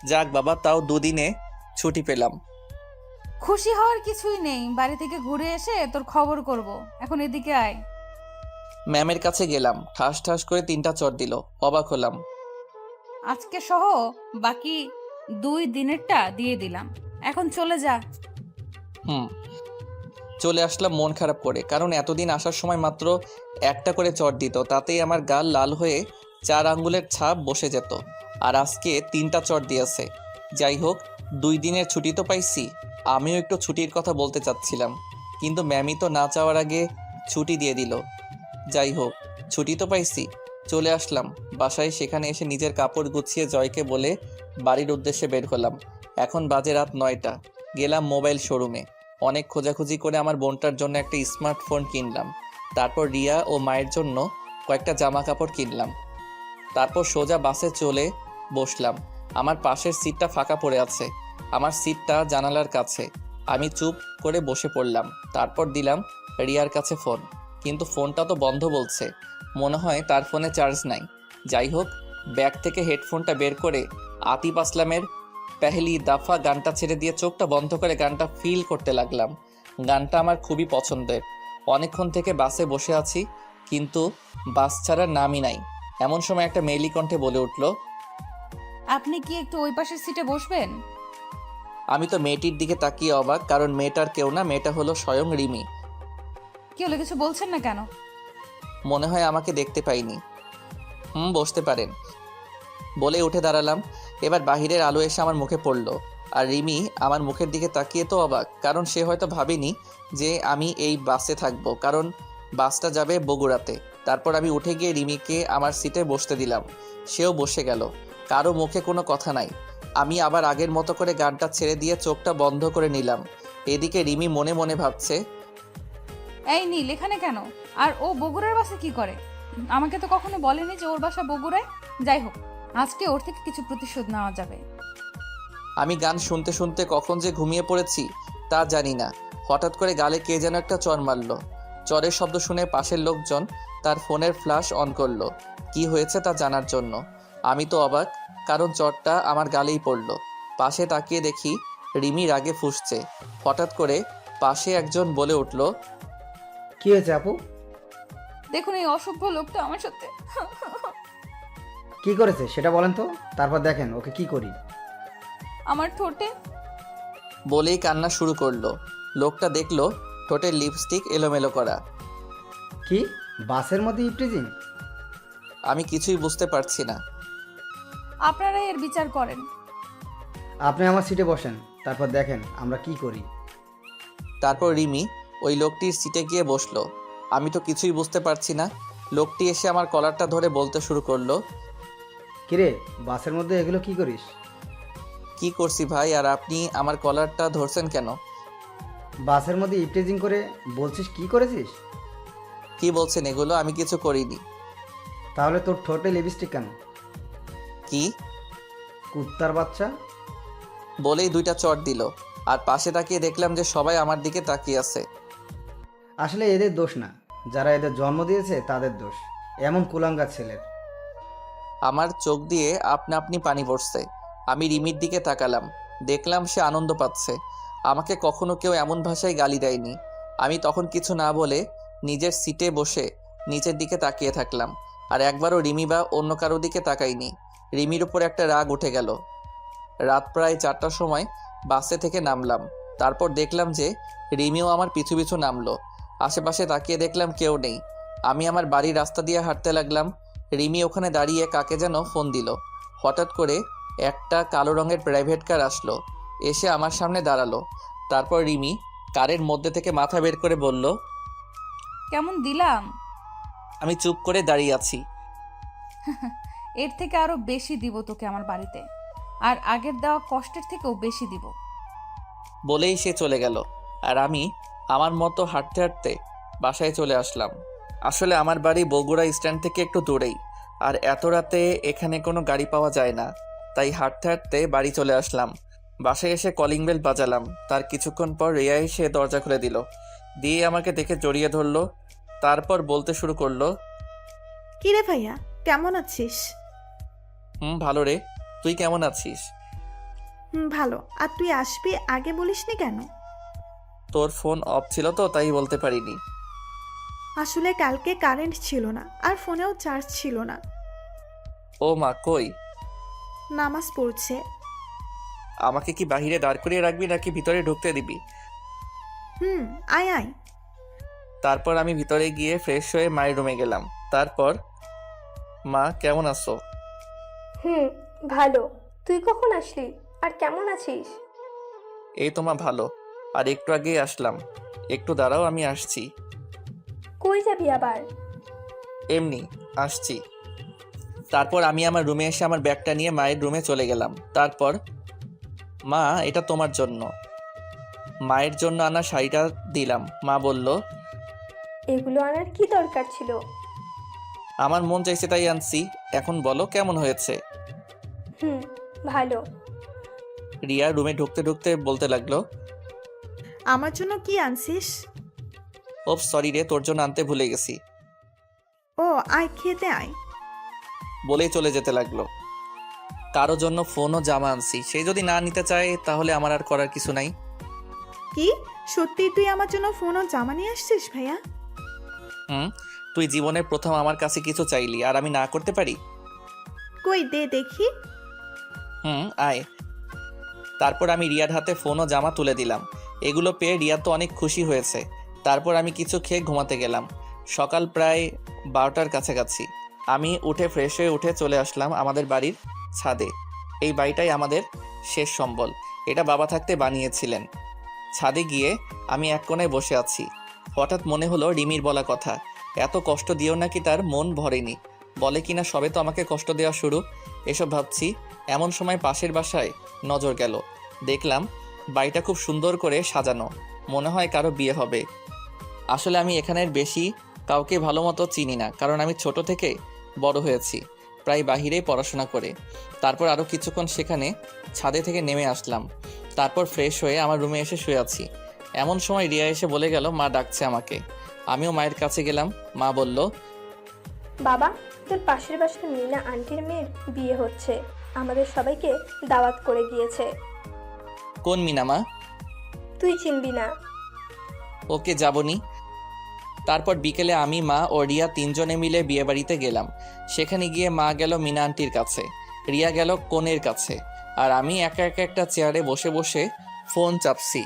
যাক বাবা, তাও দুদিনে ছুটি পেলাম। খুশি হওয়ার কিছুই নেই, বাড়ি থেকে ঘুরে এসে তোর খবর করব। এখন এদিকে আয়। ম্যামের কাছে গেলাম, ঠাস ঠাস করে 3টা চড় দিল। অবাক হলাম। আজকে সহ বাকি 2 দিনেরটা দিয়ে দিলাম, এখন চলে যা। চলে আসলাম মন খারাপ করে, কারণ এতদিন আসার সময় মাত্র একটা করে চড় দিত, তাতেই আমার গাল লাল হয়ে 4 আঙ্গুলের ছাপ বসে যেত। আর আজকে 3টা চড় দিয়েছে। যাই হোক, 2 দিনের ছুটি তো পাইছি। আমিও একটু ছুটির কথা বলতে চাচ্ছিলাম, কিন্তু ম্যামই তো না চাওয়ার আগে ছুটি দিয়ে দিল। যাই হোক, ছুটি তো পাইছি। চলে আসলাম বাসায়। সেখানে এসে নিজের কাপড় গুছিয়ে জয়কে বলে বাড়ির উদ্দেশ্যে বের হলাম। এখন বাজে রাত 9টা। গেলাম মোবাইল শোরুমে। অনেক খোঁজাখুঁজি করে আমার বোনটার জন্য একটা স্মার্টফোন কিনলাম। তারপর রিয়া ও মায়ের জন্য কয়েকটা জামা কাপড় কিনলাম। তারপর সোজা বাসে চলে বসলাম। আমার পাশের সিটটা ফাঁকা পড়ে আছে। আমার সিটটা জানালার কাছে। আমি চুপ করে বসে পড়লাম। তারপর দিলাম রিয়ার কাছে ফোন, কিন্তু ফোনটা তো বন্ধ বলছে। মনে হয় তার ফোনে চার্জ নাই। যাই হোক, ব্যাগ থেকে হেডফোনটা বের করে আতিফ আসলামের পেহলি দাফা গানটা ছেড়ে দিয়ে চোখটা বন্ধ করে গানটা ফিল করতে লাগলাম। গানটা আমার খুবই পছন্দের। অনেকক্ষণ থেকে বাসে বসে আছি, কিন্তু বাস ছাড়ার নামই নাই। এমন সময় একটা মেয়েলি কণ্ঠে বলে উঠল, আপনি কি একটু ওই পাশের সিটে বসবেন? আমি তো মেয়েটির দিকে তাকিয়ে অবাক, কারণ মেয়েটার কেউ না, মেয়েটা হলো স্বয়ং রিমি। কি হলো, কিছু বলছেন না কেন? মনে হয় আমাকে দেখতে পাইনি। বসতে পারেন বলে উঠে দাঁড়ালাম। এবার বাহিরের আলো এসে আমার মুখে পড়লো, আর রিমি আমার মুখের দিকে তাকিয়ে তো অবাক, কারণ সে হয়তো ভাবেনি যে আমি এই বাসে থাকবো, কারণ বাসটা যাবে বগুড়াতে। তারপর আমি উঠে গিয়ে রিমিকে আমার সিটে বসতে দিলাম। সেও বসে গেল। কারো মুখে কোনো কথা নাই। আমি আবার আগের মতো করে গানটা ছেড়ে দিয়ে চোখটা বন্ধ করে নিলাম। এদিকে রিমি মনে মনে ভাবছে, এই নীল এখানে কেন? আর ও বগুড়ার বাসে কি করে? আমাকে তো কখনো বলেনি যে ওর বাসা বগুড়ায়। যাই হোক, আজকে ওর থেকে কিছু প্রতিশোধ নেওয়া যাবে। আমি গান শুনতে শুনতে কখন যে ঘুমিয়ে পড়েছি তা জানি না। হঠাৎ করে গালে কে যেন একটা চড় মারল। চরের শব্দ শুনে পাশের লোকজন তার ফোনের ফ্ল্যাশ অন করলো কি হয়েছে তা জানার জন্য। আমি তো অবাক, কারণ চরটা আমার গালেই পড়ল। পাশে তাকিয়ে দেখি রিমি রাগে ফুঁসছে। হঠাৎ করে পাশে একজন বলে উঠল, কি হয়েছে আপু? দেখুন, এই অসভ্য লোকটা আমার সাথে কি করেছে সেটা বলেন তো, তারপর দেখেন ওকে কি করি। আমার ঠোঁটে। বলেই কান্না শুরু করলো। লোকটা দেখলো ঠোঁটের লিপস্টিক এলোমেলো করা। কি বাসের মধ্যে ইফটিজিং? আমি কিছুই বুঝতে পারছি না। আপনারা এর বিচার করেন। আপনি আমার সিটে বসেন, তারপর দেখেন আমরা কি করি। তারপর রিমি ওই লোকটির সিটে গিয়ে বসলো। আমি তো কিছুই বুঝতে পারছি না। লোকটি এসে আমার কলারটা ধরে বলতে শুরু করলো, কিরে বাসের মধ্যে এগুলো কি করিস? কি করছি ভাই, আর আপনি আমার কলারটা ধরছেন কেন? বাসের মধ্যে ইফটিজিং করে বলছিস কি করেছিস? কি বলছেন এগুলো? আমি কিছু করিনি। তাহলে তোর ঠোঁটে লিপস্টিক কেন? কি? কুত্তার বাচ্চা। বলেই 2টা চড় দিল। আর পাশে তাকিয়ে দেখলাম যে সবাই আমার দিকে তাকিয়ে আছে। আসলে এদের দোষ না, যারা এদের জন্ম দিয়েছে তাদের দোষ, এমন কুলাঙ্গার ছেলের। আমার চোখ দিয়ে আপনা আপনি পানি পড়ছে। আমি রিমির দিকে তাকালাম, দেখলাম সে আনন্দ পাচ্ছে। আমাকে কখনো কেউ এমন ভাষায় গালি দেয়নি। আমি তখন কিছু না বলে নিজের সিটে বসে নিচের দিকে তাকিয়ে থাকলাম, আর একবারও রিমি বা অন্য কারো দিকে তাকাইনি। রিমির উপর একটা রাগ উঠে গেল। রাত প্রায় 4টার সময় বাসে থেকে নামলাম। তারপর দেখলাম যে রিমিও আমার পিছু পিছু নামলো। আশেপাশে তাকিয়ে দেখলাম কেউ নেই। আমি আমার বাড়ির রাস্তা দিয়ে হাঁটতে লাগলাম। রিমি ওখানে দাঁড়িয়ে কাকে যেন ফোন দিল। হঠাৎ করে একটা কালো রঙের প্রাইভেট কার আসলো, এসে আমার সামনে দাঁড়ালো। তারপর রিমি কারের মধ্যে থেকে মাথা বের করে বলল, কেমন দিলাম? আমি চুপ করে দাঁড়িয়ে আছি। এর থেকে আরো বেশি দিব তোকে আমার বাড়িতে, আর আগের দেওয়া কষ্টের থেকেও বেশি দিব। বলেই সে চলে গেল। আর আমি আমার মতো হাঁটতে হাঁটতে বাসায় চলে আসলাম। আসলে আমার বাড়ি বগুড়া স্ট্যান্ড থেকে একটু দূরেই, আর এত রাতে এখানে কোনো গাড়ি পাওয়া যায় না, তাই হাঁটতে হাঁটতে বাড়ি চলে আসলাম। বাসায় এসে কলিং বেল বাজালাম। তার কিছুক্ষণ পর রিয়া এসে দরজা খুলে দিল, দিয়ে আমাকে দেখে জড়িয়ে ধরলো। তারপর বলতে শুরু করলো, কিরে ভাইয়া, কেমন আছিস? ভালো রে, তুই কেমন আছিস? ভালো। আর তুই আসবি আগে বলিসনি কেন? তোর ফোন অফ ছিল তো, তাই বলতে পারিনি। আসলে কালকে কারেন্ট ছিল না, আর ফোনেও চার্জ ছিল না। ও মা, কই? নামাজ পড়ছে। আমাকে কি বাহিরে দাঁড় করিয়ে রাখবি নাকি ভিতরে ঢুকতে দিবি? আয় আয়। তারপর আমি ভিতরে গিয়ে ফ্রেশ হয়ে মায়ের রুমে গেলাম। তারপর, মা কেমন আছো? ভালো। তুই কখন আসলি আর কেমন আছিস? এই তো মা, ভালো। আর একটু আগেই আসলাম। একটু দাঁড়াও, আমি আসছি। কই যাবি আবার? এমনি আসছি। তারপর আমি আমার রুমে এসে আমার ব্যাগটা নিয়ে মায়ের রুমে চলে গেলাম। তারপর, মা এটা তোমার জন্য। মায়ের জন্য আনা শাড়িটা দিলাম। মা বলল, এগুলো আনার কি দরকার ছিল? আমার মন চাইছে তাই আনছি। এখন বলো কেমন হয়েছে? ভালো। রিয়া রুমে ঢুকতে ঢুকতে বলতে লাগলো, আমার জন্য কি আনছিস? ও সরি রে, তোর জন্য আনতে ভুলে গেছি। ও আয়, খেতে আয়। বলেই চলে যেতে লাগলো। কারো জন্য ফোন ও জামা আনছি, সে যদি না নিতে চায় তাহলে আমার আর করার কিছু নাই। কি সত্যি তুই আমার জন্য ফোন ও জামা নিয়ে আসছিস ভাইয়া? তুই জীবনে প্রথম আমার কাছে কিছু চাইলি, আর আমি না করতে পারি? কই দে দেখি। আয়। তারপর আমি রিয়ার হাতে ফোন ও জামা তুলে দিলাম। এগুলো পেয়ে রিয়া তো অনেক খুশি হয়েছে। তারপর আমি কিছু খেয়ে ঘুমাতে গেলাম। সকাল প্রায় 12টার কাছাকাছি। আমি উঠে ফ্রেশ হয়ে উঠে চলে আসলাম আমাদের বাড়ির ছাদে। এই বাড়িটাই আমাদের শেষ সম্বল। এটা বাবা থাকতে বানিয়েছিলেন। ছাদে গিয়ে আমি এক কোণায় বসে আছি। হঠাৎ মনে হলো রিমির বলা কথা, এত কষ্ট দিয়েও নাকি তার মন ভরেনি। বলে কিনা সবে তো আমাকে কষ্ট দেওয়া শুরু। এসব ভাবছি, এমন সময় পাশের বাসায় নজর গেল। দেখলাম বাড়িটা খুব সুন্দর করে সাজানো, মনে হয় কারো বিয়ে হবে। আসলে আমি এখানের বেশি কাউকে ভালো মতো চিনি না, কারণ আমি ছোট থেকে বড় হয়েছি প্রায় বাহিরেই পড়াশোনা করে। তারপর আরও কিছুক্ষণ সেখানে ছাদে থেকে নেমে আসলাম। তারপর ফ্রেশ হয়ে আমার রুমে এসে শুয়ে আছি। এমন সময় রিয়া এসে বলে গেল মা ডাকছে আমাকে। আমিও মায়ের কাছে গেলাম। মা বলল, বাবা, তোর পাশের বাসার মিনা আন্টির মেয়ের বিয়ে হচ্ছে, আমাদের সবাইকে দাওয়াত করে গিয়েছে। কোন মিনা মা? তুই চিনবি না। ওকে, যাবনি। তারপর বিকেলে আমি, মা ও রিয়া তিনজনে মিলে বিয়েবাড়িতে গেলাম। সেখানে গিয়ে মা গেল মিনা আন্টির কাছে, রিয়া গেল কনের কাছে, আর আমি একা একা একটা চেয়ারে বসে বসে ফোন চাপছি।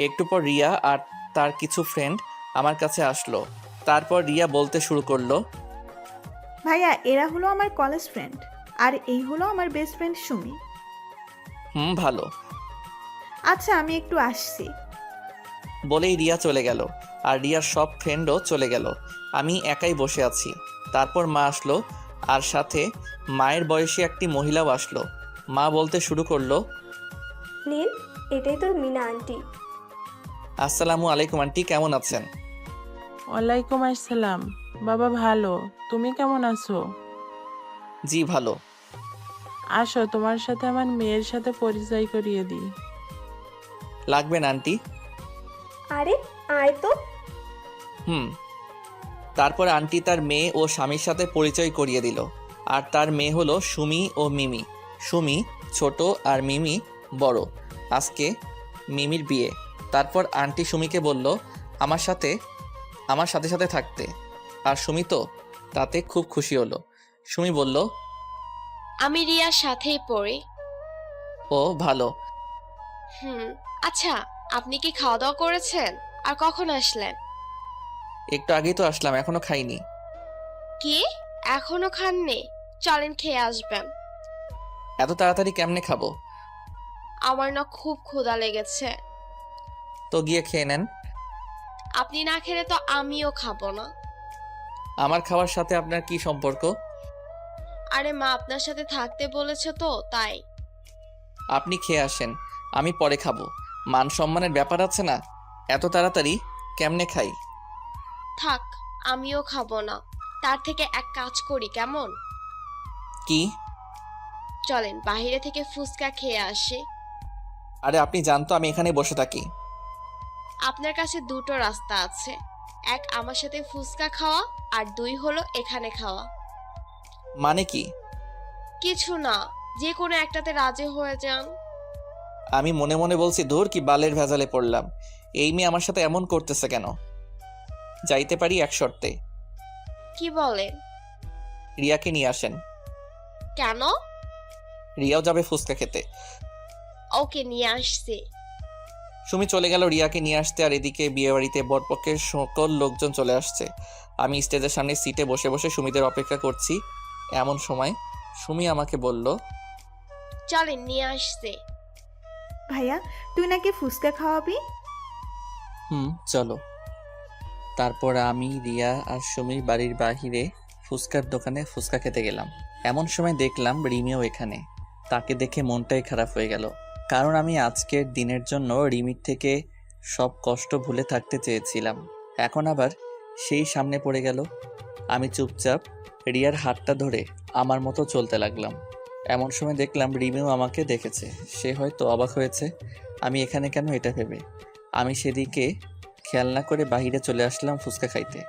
একটু পর রিয়া আর তার কিছু ফ্রেন্ড আমার কাছে আসলো। তারপর রিয়া বলতে শুরু করলো, ভাইয়া এরা হলো আমার কলেজ ফ্রেন্ড, আর এই হলো আমার বেস্ট ফ্রেন্ড সুমি। ভালো। আচ্ছা আমি একটু আসছি। বলেই রিয়া চলে গেল, আর রিয়ার সব ফ্রেন্ডও চলে গেল। আমি একাই বসে আছি। তারপর মা আসলো, আর সাথে মায়ের বয়সী একটি মহিলাও আসলো। মা বলতে শুরু করলো, নীল, এটাই তোর মিনা আন্টি। আসসালামু আলাইকুম আন্টি, কেমন আছেন? ওয়ালাইকুম আসসালাম। বাবা ভালো, তুমি কেমন আছো? জি ভালো। আসো, তোমার সাথে আমার মেয়ের সাথে পরিচয় করিয়ে দিই। লাগবে না আন্টি। আরে আয় তো। তারপর আন্টি তার মেয়ে ও স্বামীর সাথে পরিচয় করিয়ে দিল। আর তার মেয়ে হলো সুমি ও মিমি। সুমি ছোট আর মিমি বড়। আজকে মিমির বিয়ে। তারপর আন্টি সুমিকে বলল আমার সাথে সাথে থাকতে, আর সুমি তো তাতে খুব খুশি হলো। সুমি বলল, আমি রিয়ার সাথেই পড়ি। ও ভালো। আচ্ছা, আপনি কি খাওয়া দাওয়া করেছেন? আর কখন আসলেন? একটু আগেই তো আসলাম, এখনো খাইনি। কি, এখনো খাননি? চলেন খেয়ে আসবেন। এত তাড়াতাড়ি কেমনে খাবো? আমার না খুব ক্ষুধা লেগেছে। তো গিয়ে খেয়ে নেন। আপনি না খেলে তো আমিও খাবো না। আমার খাওয়ার সাথে আপনার কি সম্পর্ক? আরে মা আপনার সাথে থাকতে বলেছে তো তাই। আপনি খেয়ে আসেন, আমি পরে খাবো। মান সম্মানের ব্যাপার আছে না? এত তাড়াতাড়ি কেমনে খাই? থাক, আমিও খাবো না। তার থেকে এক কাজ করি কেমন? কি? চলেন বাইরে থেকে ফুচকা খেয়ে আসি। আরে আপনি জানতো আমি এখানে বসে থাকি। আপনার কাছে দুটো রাস্তা আছে, এক আমার সাথে ফুচকা খাওয়া, আর দুই হলো এখানে খাওয়া। মানে কি? কিছু না, যে কোনো একটাতে রাজি হয়ে যান। আমি মনে মনে বলছি, ধুর কি বালের ভেজালে পড়লাম। এই মেয়ে আমার সাথে এমন করতেছে কেন? যাইতে পারি এক শর্তে। কি বলেন? রিয়াকে নিয়ে আসেন। কেন? রিয়াও যাবে ফুচকা খেতে। ওকে, নিয়ে আসছি। সুমি চলে গেল রিয়াকে নিয়ে আসতে, আর এদিকে বিয়েবাড়িতে বরপক্ষের সকল লোকজন চলে আসছে। আমি স্টেজের সামনে সিটে বসে বসে সুমিদের অপেক্ষা করছি। এমন সময় সুমি আমাকে বলল, চলেন নিয়ে আসছি। ভাইয়া, তুই নাকি ফুচকা খাওয়াবি? চলো। তারপর আমি, রিয়া আর সুমির বাড়ির বাহিরে ফুচকার দোকানে ফুচকা খেতে গেলাম। এমন সময় দেখলাম রিমিও এখানে। তাকে দেখে মনটাই খারাপ হয়ে গেল, কারণ আমি আজকের দিনের জন্য রিমির থেকে সব কষ্ট ভুলে থাকতে চেয়েছিলাম। এখন আবার সেই সামনে পড়ে গেল। আমি চুপচাপ রিয়ার হাতটা ধরে আমার মতো চলতে লাগলাম। এমন সময় দেখলাম রিমিও আমাকে দেখেছে। সে হয়তো অবাক হয়েছে আমি এখানে কেন, এটা ভেবে। আমি সেদিকে খেয়াল না করে বাহিরে চলে আসলাম ফুচকা খাইতে।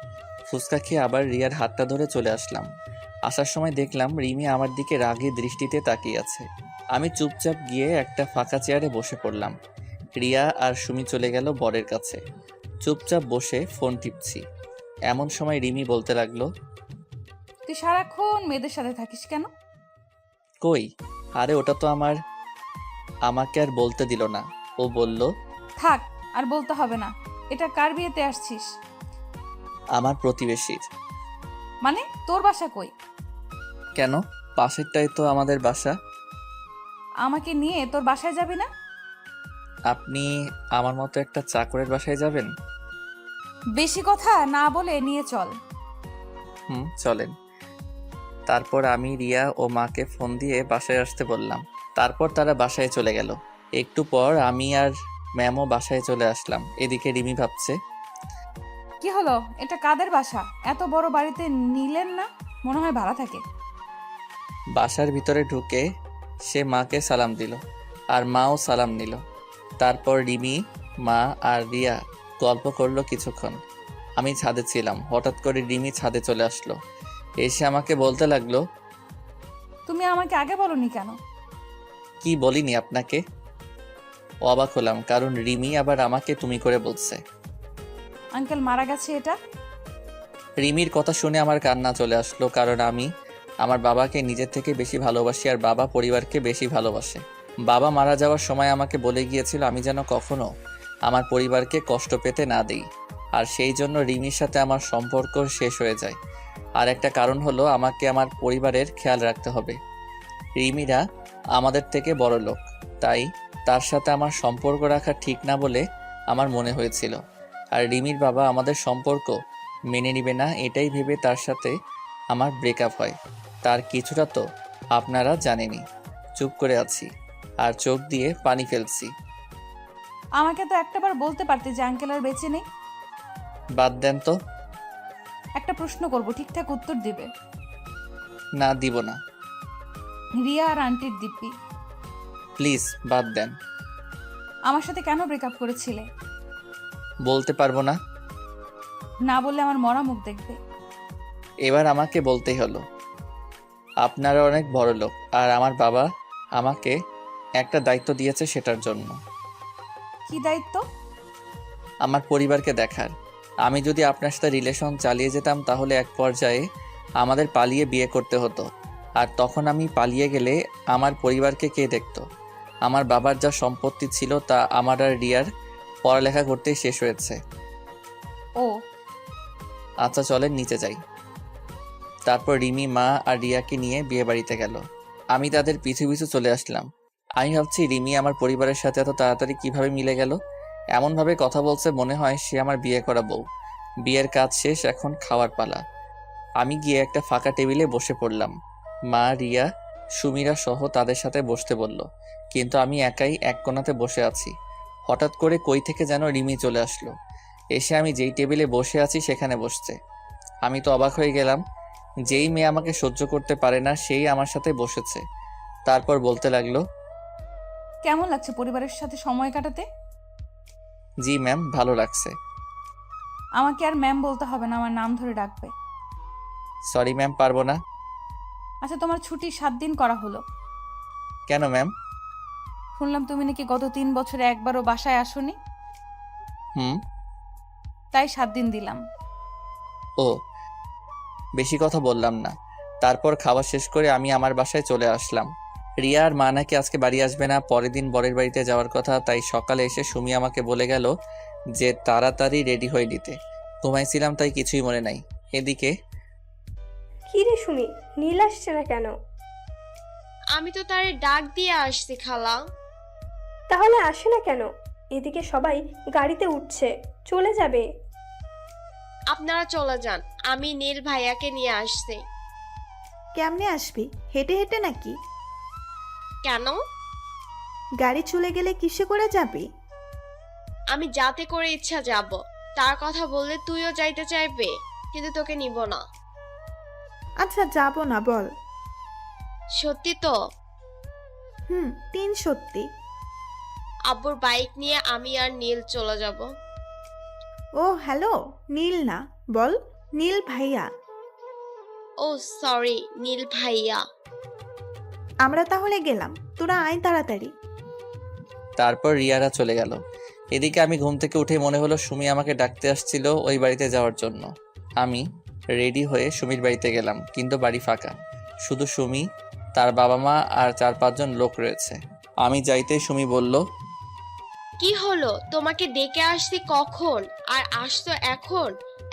ফুচকা খেয়ে আবার রিয়ার হাতটা ধরে চলে আসলাম। আসার সময় দেখলাম রিমি আমার দিকে রাগী দৃষ্টিতে তাকিয়ে আছে। আমি চুপচাপ গিয়ে একটা ফাঁকা চেয়ারে বসে পড়লাম। রিয়া আর সুমি চলে গেল বরের কাছে। চুপচাপ বসে ফোন টিপছি। এমন সময় রিমি বলতে লাগলো, তুই সারাক্ষণ মেয়েদের সাথে থাকিস কেন? কই? আরে ওটা তো আমাকে আর বলতে দিল না। ও বলল, থাক, আর বলতে হবে না। এটা কার বিয়েতে আসছিস? আমার প্রতিবেশীর। মানে তোর বাসা কই? কেন? পাশেরটাই তো আমাদের বাসা। আমাকে নিয়ে তোর বাসায় যাবি না? আপনি আমার মতো একটা চাকরের বাসায় যাবেন? বেশি কথা না বলে নিয়ে চল। চলেন। তারপর আমি রিয়া ও মাকে ফোন দিয়ে বাসায় আসতে বললাম। তারপর তারা বাসায় চলে গেল। একটু পর আমি আর ম্যামও বাসায় চলে আসলাম। এদিকে রিমি ভাবছে, কি হলো, এটা কাদের বাসা? এত বড় বাড়িতে নিলেন না? মনে হয় ভাড়া থাকে। বাসার ভিতরে ঢুকে সে মাকে সালাম দিল, আর মাও সালাম নিল। তারপর রিমি, মা আর রিয়া গল্প করলো কিছুক্ষণ। আমি ছাদে ছিলাম। হঠাৎ করে রিমি ছাদে চলে আসলো। এসে আমাকে বলতে লাগলো, তুমি আমাকে আগে বলনি কেন? কি বলিনি আপনাকে? অবাক হলাম, কারণ রিমি আবার আমাকে তুমি করে বলছে। আঙ্কেল মারা গেছে এটা? রিমির কথা শুনে আমার কান্না চলে আসলো, কারণ আমি আমার বাবাকে নিজের থেকে বেশি ভালোবাসি, আর বাবা পরিবারকে বেশি ভালোবাসে। বাবা মারা যাওয়ার সময় আমাকে বলে গিয়েছিল আমি যেন কখনো আমার পরিবারকে কষ্ট পেতে না দিই। আর সেই জন্য রিমির সাথে আমার সম্পর্ক শেষ হয়ে যায়। আর একটা কারণ হলো আমাকে আমার পরিবারের খেয়াল রাখতে হবে। রিমিরা আমাদের থেকে বড় লোক, তাই তার সাথে আমার সম্পর্ক রাখা ঠিক না বলে আমার মনে হয়েছিল। আর রিমির বাবা আমাদের সম্পর্ক মেনে নিবে না, এটাই ভেবে তার সাথে আমার ব্রেকআপ হয়। তার কিছুটা তো আপনারা জানেনই। চুপ করে আছি আর চোখ দিয়ে পানি ফেলছি। আমাকে তো একটাবার বলতে পারতে যে আঙ্কেল আর বেঁচে নেই। বাদ দেন তো। একটা প্রশ্ন করব, ঠিকঠাক উত্তর দিবে। না, দিব না। রিয়া আর আন্টির দিব্যি। প্লিজ বাদ দেন। আমার সাথে কেন ব্রেকআপ করেছিলে? বলতে পারবো না। না বললে আমার মরা মুখ দেখবে। এবার আমাকে বলতেই হলো। আপনারা অনেক বড় লোক, আর আমার বাবা আমাকে একটা দায়িত্ব দিয়েছে, সেটার জন্য। কি দায়িত্ব? আমার পরিবারকে দেখার। আমি যদি আপনার সাথে রিলেশন চালিয়ে যেতাম তাহলে এক পর্যায়ে আমাদের পালিয়ে বিয়ে করতে হতো, আর তখন আমি পালিয়ে গেলে আমার পরিবারকে কে দেখতো? আমার বাবার যা সম্পত্তি ছিল তা আমার আর রিয়ার পড়ালেখা করতেই শেষ হয়েছে। ও আচ্ছা চলেন নিচে যাই। তারপর রিমি, মা আর রিয়াকে নিয়ে বিয়ে বাড়িতে গেল। আমি তাদের পিছু পিছু চলে আসলাম। আমি ভাবছি রিমি আমার পরিবারের সাথে এত তাড়াতাড়ি কিভাবে মিলে গেল। এমনভাবে কথা বলছে মনে হয় সে আমার বিয়ে করা বউ। বিয়ের কাজ শেষ, এখন খাওয়ার পালা। আমি গিয়ে একটা ফাঁকা টেবিলে বসে পড়লাম। মা, রিয়া, সুমিরা সহ তাদের সাথে বসতে বলল, কিন্তু আমি একাই এক কোণাতে বসে আছি। হঠাৎ করে কই থেকে যেন রিমি চলে আসলো, এসে আমি যেই টেবিলে বসে আছি সেখানে বসছে। আমি তো অবাক হয়ে গেলাম। যেই মেয়ে আমাকে সহ্য করতে পারে না সেই আমার সাথে বসেছে। তারপর বলতে লাগলো, কেমন লাগছে পরিবারের সাথে সময় কাটাতে? জি ম্যাম, ভালো লাগছে। আমাকে আর ম্যাম বলতে হবে না, আমার নাম ধরে ডাকবে। সরি ম্যাম, পারবো না। আচ্ছা, তোমার ছুটি 7 দিন করা হলো। কেন ম্যাম? শুনলাম তুমি নাকি গত 3 বছরে একবারও বাসায় আসোনি, হুম। তাই 7 দিন দিলাম। ও, বেশি কথা বললাম না। তারপর খাওয়া শেষ করে আমি আমার বাসায় চলে আসলাম। রিয়া আর মা নাকি আজকে বাড়ি আসবে না, পরের দিন বরের বাড়িতে যাওয়ার কথা। তাই সকালে এসে সুমি আমাকে বলে গেল যে তাড়াতাড়ি রেডি হয়ে নিতে। ঘুমাইছিলাম তাই কিছুই মনে নাই। এদিকে কি রে সুমি, নীল আসছে না কেন? আমি তো তারে ডাক দিয়ে আসছি খালা। তাহলে আসে না কেন? এদিকে সবাই গাড়িতে উঠছে, চলে যাবে। আপনারা চলে যান, আমি নীল ভাইয়াকে নিয়ে আসছি। কেমনে আসবি? হেঁটে হেঁটে নাকি? কেন? গাড়ি চলে গেলে কিসে করে যাবি? আমি যাতে করে ইচ্ছা যাব। তার কথা বললে তুইও যাইতে চাইবে, কিন্তু তোকে নিব না। আচ্ছা, যাব না বল। সত্যি তো? 3 সত্যি। আব্বুর বাইক নিয়ে আমি আর নীল চলে যাব। ও হ্যালো, নীল না, বল নীল ভাইয়া। ও সরি, নীল ভাইয়া। আমরা তাহলে গেলাম, তোরা আয় তাড়াতাড়ি। তারপর রিয়ারা চলে গেল। এদিকে আমি ঘুম থেকে উঠে মনে হলো সুমি আমাকে ডাকতে আসছিল ওই বাড়িতে যাওয়ার জন্য। আমি রেডি হয়ে সুমির বাড়িতে গেলাম, কিন্তু বাড়ি ফাঁকা। শুধু সুমি, তার বাবা মা আর 4-5 জন লোক রয়েছে। আমি যাইতে সুমি বলল, কি হলো? তোমাকে ডেকে আসছি কখন, আর আসতো এখন?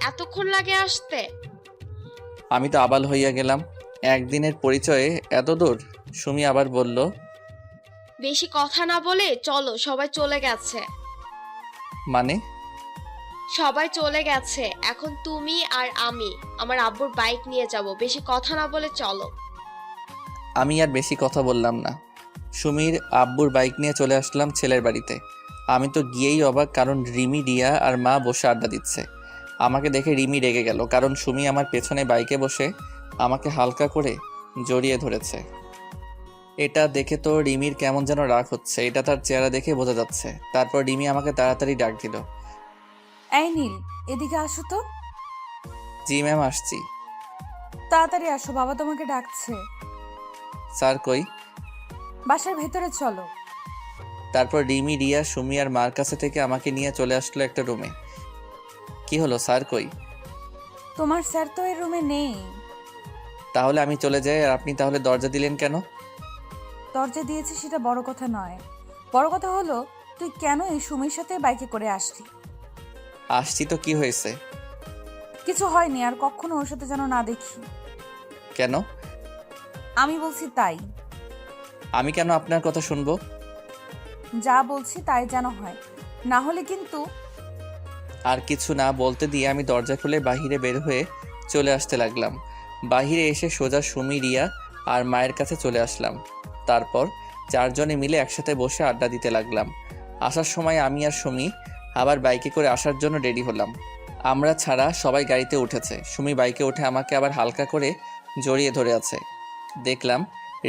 এতক্ষণ লাগে আসতে? আমি তো আবাল হইয়া গেলাম। একদিনের পরিচয়ে এত দূর? সুমি আবার বলল, বেশি কথা না বলে চলো, সবাই চলে গেছে। মানে? সবাই চলে গেছে, এখন তুমি আর আমি আমার আব্বুর বাইক নিয়ে যাব। বেশি কথা না বলে চলো। আমি আর বেশি কথা বললাম না। সুমির আব্বুর বাইক নিয়ে চলে আসলাম ছেলের বাড়িতে। আমি তো গিয়েই অবাক, কারণ রিমি, রিয়া আর মা বসে আড্ডা দিচ্ছে। আমাকে দেখে রিমি রেগে গেল, কারণ সুমি আমার পেছনে বাইকে বসে আমাকে হালকা করে জড়িয়ে ধরেছে। এটা দেখে তো রিমির কেমন যেন রাগ হচ্ছে, এটা তার চেহারা দেখে বোঝা যাচ্ছে। তারপর রিমি আমাকে তাড়াতাড়ি ডাক দিল, এই নীল, এদিকে আসো তো। জি ম্যাম, আসছি। তাড়াতাড়ি আসো, বাবা তোমাকে ডাকছে। স্যার কই? বাসার ভেতরে চলো। তারপর রিমি, রিয়া, সুমি আর মার কাছে থেকে আমাকে নিয়ে চলে আসলো একটা রুমে। কি হলো, স্যার কই? তোমার স্যার তো এই রুমে নেই। তাহলে আমি চলে যাই, আর আপনি তাহলে দরজা দিলেন কেন? দরজা দিয়েছি সেটা বড় কথা নয়, বড় কথা হলো তুই কেন এই সুমির সাথে বাইকে করে আসলি? আসছি তো, কি হয়েছে? কিছু হয়নি, আর কখনো ওর সাথে যেন না দেখি। কেন? আমি বলছি তাই। আমি কেন আপনার কথা শুনবো? যা বলছি তাই যেন হয়, না হলে কিন্তু। আর কিছু না বলতে দিয়ে আমি দরজা খুলে বাহিরে বের হয়ে চলে আসতে লাগলাম। বাহিরে এসে সোজা সুমি, রিয়া আর মায়ের কাছে চলে আসলাম। তারপর 4 জনে মিলে একসাথে বসে আড্ডা দিতে লাগলাম। আসার সময় আমি আর সুমি আবার বাইকে করে আসার জন্য রেডি হলাম। আমরা ছাড়া সবাই গাড়িতে উঠেছে। সুমি বাইকে উঠে আমাকে আবার হালকা করে জড়িয়ে ধরে আছে। দেখলাম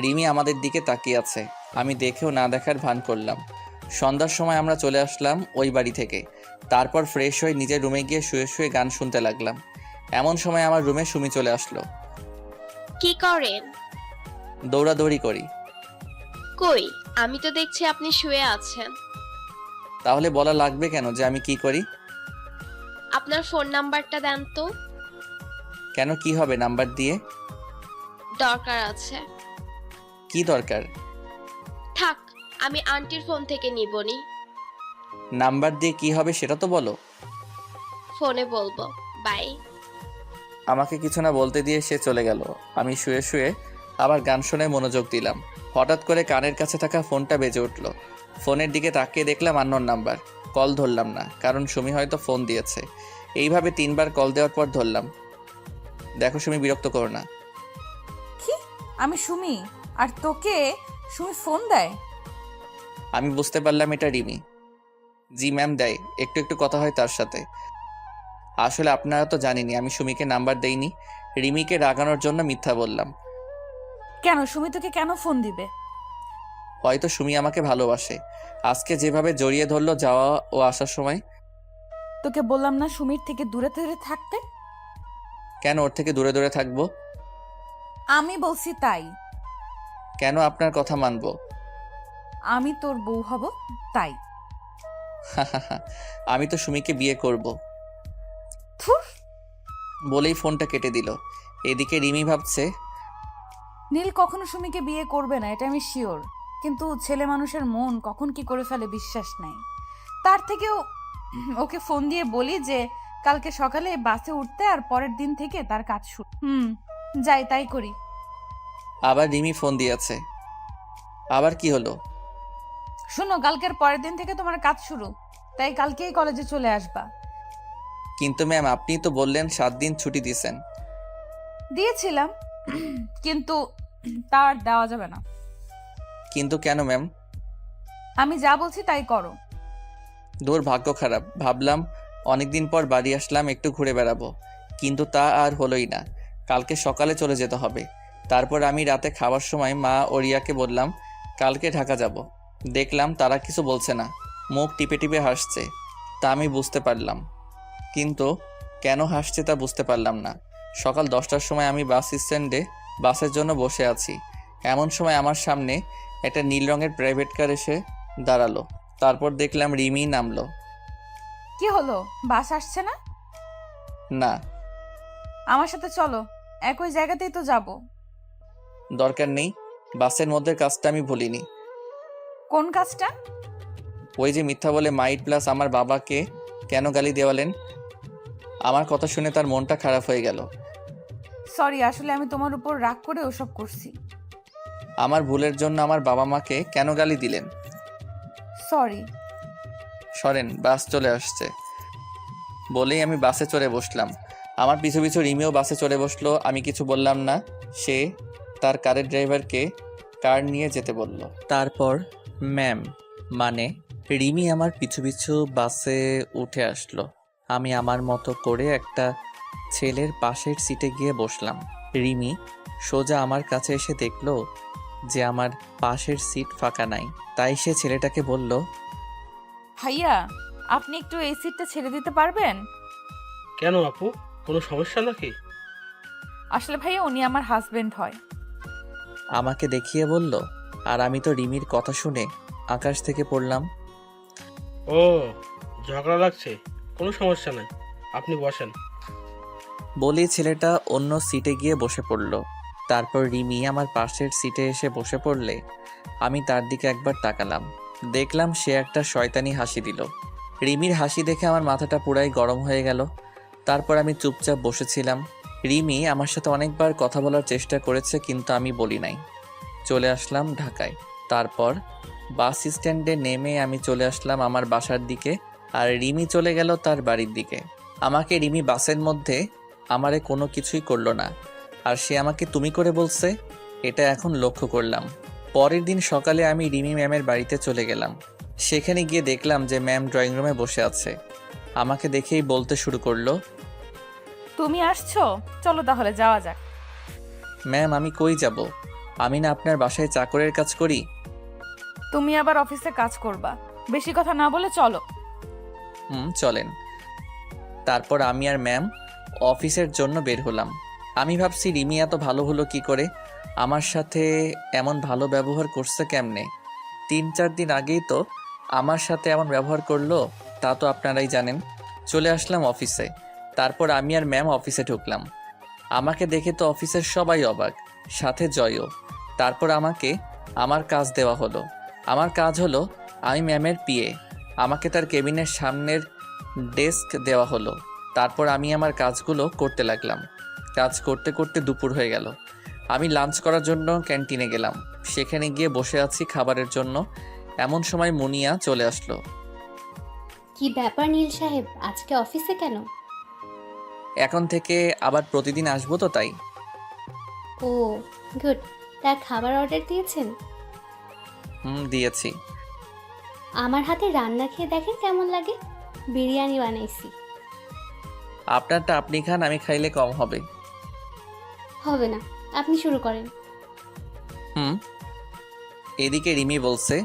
রিমি আমাদের দিকে তাকিয়ে আছে। আমি দেখেও না দেখার ভান করলাম। সন্ধ্যার সময় আমরা চলে আসলাম ওই বাড়ি থেকে। তারপর ফ্রেশ হয়ে নিজের রুমে গিয়ে শুয়ে শুয়ে গান শুনতে লাগলাম। এমন সময় আমার রুমে সুমি চলে আসলো। কি করেন? দৌড়াদৌড়ি করি। কই, আমি তো দেখছি আপনি শুয়ে আছেন। তাহলে বলা লাগবে কেন যে আমি কি করি? আপনার ফোন নাম্বারটা দেন তো। কেন, কি হবে নাম্বার দিয়ে? দরকার আছে। কি দরকার? থাক, আমি আন্টির ফোন থেকে নিবনি। নাম্বার দিয়ে কি হবে সেটা তো বলো। ফোনে বলবো। বাই। আমাকে কিছু না বলতে দিয়ে সে চলে গেল। আমি শুয়ে শুয়ে আবার গান শুনে মনোযোগ দিলাম। হঠাৎ করে কানের কাছে থাকা ফোনটা বেজে উঠল। ফোনের দিকে তাকিয়ে দেখলাম আননোন নাম্বার। কল ধরলাম না, কারণ সুমি হয়তো ফোন দিয়েছে। এইভাবে 3বার কল দেওয়ার পর ধরলাম। দেখো সুমি, বিরক্ত করো না। কি? আমি সুমি, আর তোকে সুমি ফোন দেয়? আমি বুঝতে পারলাম এটা রিমি। জি ম্যাম, দেয়। একটু একটু কথা হয় তার সাথে। আসলে আপনারা তো জানেনই আমি সুমিকে নাম্বার দেইনি। রিমিকে রাগানোর জন্য মিথ্যা বললাম। কেন সুমি তোকে কেন ফোন দিবে? হয়তো সুমি আমাকে ভালোবাসে। আজকে যেভাবে জড়িয়ে ধরলো যাওয়া ও আসার সময়। তোকে বললাম না সুমির থেকে দূরে দূরে থাকতে? কেন ওর থেকে দূরে দূরে থাকবো? আমি বলছি তাই। কেন আপনার কথা মানবো? আমি তোর বউ হব তাই। আমি তো সুমিকে বিয়ে করব থুর। বলেই ফোনটা কেটে দিল। এদিকে রিমি ভাবছে, নীল কখনো সুমিকে বিয়ে করবে না, এটা আমি শিওর। কিন্তু ছেলে মানুষের মন কখন কি করে ফেলে বিশ্বাস নাই। তার থেকেও ওকে ফোন দিয়ে বলি যে কালকে সকালে বাসে উঠতে, আর পরের দিন থেকে তার কাজ শুরু। যাই তাই করি। আবার রিমি ফোন দিয়েছে। আবার কি হলো? শোনো, কালকের পরের দিন থেকে তোমার কাজ শুরু, তাই কালকেই কলেজে চলে আসবা। কিন্তু ম্যাম, আপনি তো বললেন 7 দিন ছুটি দিয়েছেন। দিয়েছিলাম, কিন্তু তার দেওয়া যাবে না। কিন্তু কেন ম্যাম? আমি যা বলছি তাই করো। দূর, ভাগ্য খারাপ। ভাবলাম অনেকদিন পর বাড়ি আসলাম, একটু ঘুরে বেড়াবো, কিন্তু তা আর হলোই না। কালকে সকালে চলে যেতে হবে। তারপর আমি রাতে খাওয়ার সময় মা ও রিয়াকে বললাম কালকে ঢাকা যাব। দেখলাম তারা কিছু বলছে না, মুখ টিপে টিপে হাসছে। তা আমি বুঝতে পারলাম, কিন্তু কেন হাসছে তা বুঝতে পারলাম না। সকাল 10টার সময় আমি বাস স্ট্যান্ডে বাসের জন্য বসে আছি। এমন সময় আমার সামনে একটা নীল রঙের প্রাইভেট কার এসে দাঁড়ালো। তারপর দেখলাম রিমি নামলো। কি হলো, বাস আসছে না? না। আমার সাথে চলো, একই জায়গাতেই তো যাব। দরকার নেই, বাসের মধ্যে কাজটা আমি ভুলিনি। কোন কাজটা? ওই যে মিথ্যা বলে মাইট প্লাস আমার বাবাকে কেন গালি দেওয়ালেন। আমার কথা শুনে তার মনটা খারাপ হয়ে গেল। সরি, আসলে আমি তোমার উপর রাগ করে ওসব করছি। আমার ভুলের জন্য আমার বাবা মাকে কেন গালি দিলেন? সরি। সরেন, বাস চলে আসছে। বলেই আমি বাসে চড়ে বসলাম। আমার পিছু পিছু রিমিও বাসে চড়ে বসলো। আমি কিছু বললাম না। সে তার কারের ড্রাইভারকে কার নিয়ে যেতে বলল। তারপর ম্যাম মানে রিমি আমার পিছু পিছু বাসে উঠে আসলো। আমি আমার মতো করে একটা ছেলের পাশের সিটে গিয়ে বসলাম। রিমি সোজা আমার কাছে এসে দেখলো যে আমার পাশের সিট ফাঁকা নাই। তাই সে ছেলেটাকে বলল, ভাইয়া আপনি একটু এই সিটটা ছেড়ে দিতে পারবেন? কেন আপু, কোনো সমস্যা নাকি? আসলে ভাইয়া উনি আমার হাজবেন্ড হয়। আমাকে দেখিয়ে বলল। আর আমি তো রিমির কথা শুনে আকাশ থেকে পড়লাম। ও, ঝগড়া লাগছে, কোনো সমস্যা নাই, আপনি বসেন। বলেই ছেলেটা অন্য সিটে গিয়ে বসে পড়ল। তারপর রিমি আমার পাশের সিটে এসে বসে পড়লে আমি তার দিকে একবার তাকালাম। দেখলাম সে একটা শয়তানি হাসি দিল। রিমির হাসি দেখে আমার মাথাটা পুরাই গরম হয়ে গেল। তারপর আমি চুপচাপ বসেছিলাম। রিমি আমার সাথে অনেকবার কথা বলার চেষ্টা করেছে, কিন্তু আমি বলি নাই। চলে আসলাম ঢাকায়। তারপর বাস স্ট্যান্ডে নেমে আমি চলে আসলাম আমার বাসার দিকে, আর রিমি চলে গেল তার বাড়ির দিকে। আমাকে রিমি বাসের মধ্যে আমারে কোনো কিছুই করলো না, আর সে আমাকে তুমি করে বলছে, এটা এখন লক্ষ্য করলাম। পরের দিন সকালে আমি রিমি ম্যামের বাড়িতে চলে গেলাম। সেখানে গিয়ে দেখলাম যে ম্যাম ড্রয়িং রুমে বসে আছে। আমাকে দেখেই বলতে শুরু করলো, তুমি আসছো, চলো তাহলে যাওয়া যাক। ম্যাম আমি কই যাব? আমি না আপনার বাসায় চাকরের কাজ করি। তুমি আবার অফিসে কাজ করবা, বেশি কথা না বলে চলো। চলেন। তারপর আমি আর ম্যাম অফিসের জন্য বের হলাম। আমি ভাবছি রিমি এত ভালো হলো কি করে, আমার সাথে এমন ভালো ব্যবহার করছে কেমনে। 3-4 দিন আগেই তো আমার সাথে এমন ব্যবহার করলো, তা তো আপনারাই জানেন। চলে আসলাম অফিসে। তারপর আমি আর ম্যাম অফিসে ঢুকলাম। আমাকে দেখে তো অফিসের সবাই অবাক, সাথে জয়ও। তারপর আমাকে আমার কাজ দেওয়া হলো। আমার কাজ হলো আমি ম্যামের পিএ। আমাকে তার কেবিনের সামনের ডেস্ক দেওয়া হলো। তারপর আমি আমার কাজগুলো করতে লাগলাম। কাজ করতে করতে দুপুর হয়ে গেল। আমি লাঞ্চ করার জন্য ক্যান্টিনে গেলাম। সেখানে গিয়ে বসে আছি খাবারের জন্য। এমন সময় মুনিয়া চলে আসলো। কি ব্যাপার নীল সাহেব, আজকে অফিসে কেন? এখন থেকে আবার প্রতিদিন আসবো তো তাই। ও গুড। তা খাবার অর্ডার দিয়েছেন? দিয়েছি। আমার হাতে রান্না খেয়ে দেখেন কেমন লাগে। বিরিয়ানি বানাইছি। আপনারটা আপনি খান, আমি খাইলে কম হবে। হবে না, আপনি শুরু করেন। এদিকে রিমি বলছে,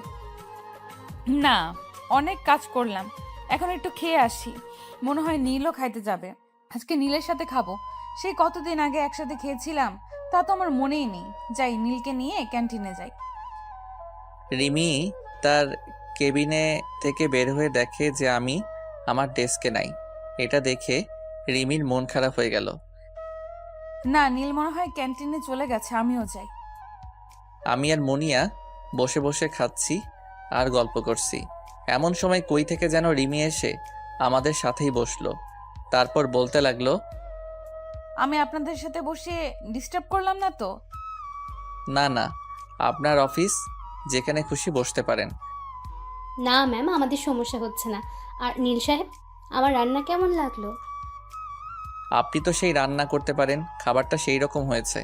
না, অনেক কাজ করলাম, এখন একটু খেয়ে আসি। মনে হয় নীলও খাইতে যাবে। আজকে নীলের সাথে খাবো। সেই কতদিন আগে একসাথে খেয়েছিলাম, তা তো আমার মনেই নেই। যাই, নীলকে নিয়ে ক্যান্টিনে যাই। রিমি তার কেবিনে থেকে বের হয়ে দেখে যে আমি আমার ডেস্কে নাই। এটা দেখে রিমির মন খারাপ হয়ে গেল। না, নীল মনে হয় ক্যান্টিনে চলে গেছে, আমিও যাই। আমি আর মুনিয়া বসে বসে খাচ্ছি আর গল্প করছি। এমন সময় কই থেকে যেন রিমি এসে আমাদের সাথেই বসলো। তারপর বলতে লাগলো, আমি আপনাদের সাথে বসে ডিস্টার্ব করলাম না তো? না না, আপনার অফিস, যেখানে খুশি বসতে পারেন। না ম্যাম, আমাদের সমস্যা হচ্ছে না। আর নীল সাহেব, আমার রান্না কেমন লাগলো? আপনি তো সেই রান্না করতে পারেন, খাবারটা সেই রকম হয়েছে।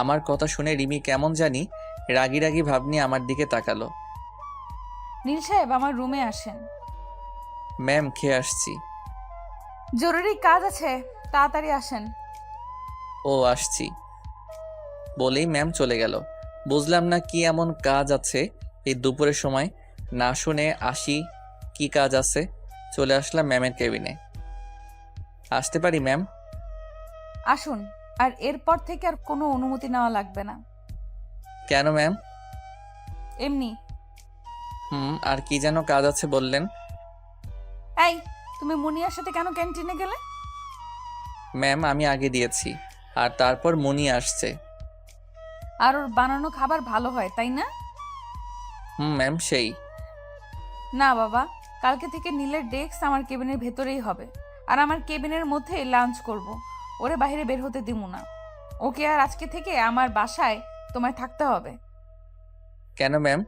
আমার কথা শুনে রিমি কেমন জানি রাগি রাগি ভাব নিয়ে আমার দিকে তাকালো। নীল সাহেব, আমার রুমে আসেন। ম্যাম, খেয়ে আসছি। জরুরি কাজ আছে, তাড়াতাড়ি আসেন। ও আসছি বলেই ম্যাম চলে গেল। বুঝলাম না কি এমন কাজ আছে এই দুপুরের সময়। না শুনে আসি কি কাজ আছে। চলে আসলাম ম্যামের কেবিনে। আসতে পারি ম্যাম? আসুন, আর এরপর থেকে আর কোনো অনুমতি নেওয়া লাগবে না। কেন ম্যাম? এমনি। আর কি যেন কাজ আছে বললেন? এই, তুমি মুনিয়ার সাথে কেন ক্যান্টিনে গেলে? ম্যাম, আমি আগে দিয়েছি, আর তারপর মুনি আসছে। আর ওর বানানো খাবার ভালো হয়, তাই না? ম্যাম, সেই। না বাবা, কালকে থেকে নীলের ডেস্ক আমার কেবিনের ভেতরেই হবে। আর আমার কেবিনের মধ্যে লাঞ্চ করব। ওরে বাইরে বের হতে দিব না। ওকে আর আজকে থেকে আমার বাসায় তোমায় থাকতে হবে। কেন ম্যাম?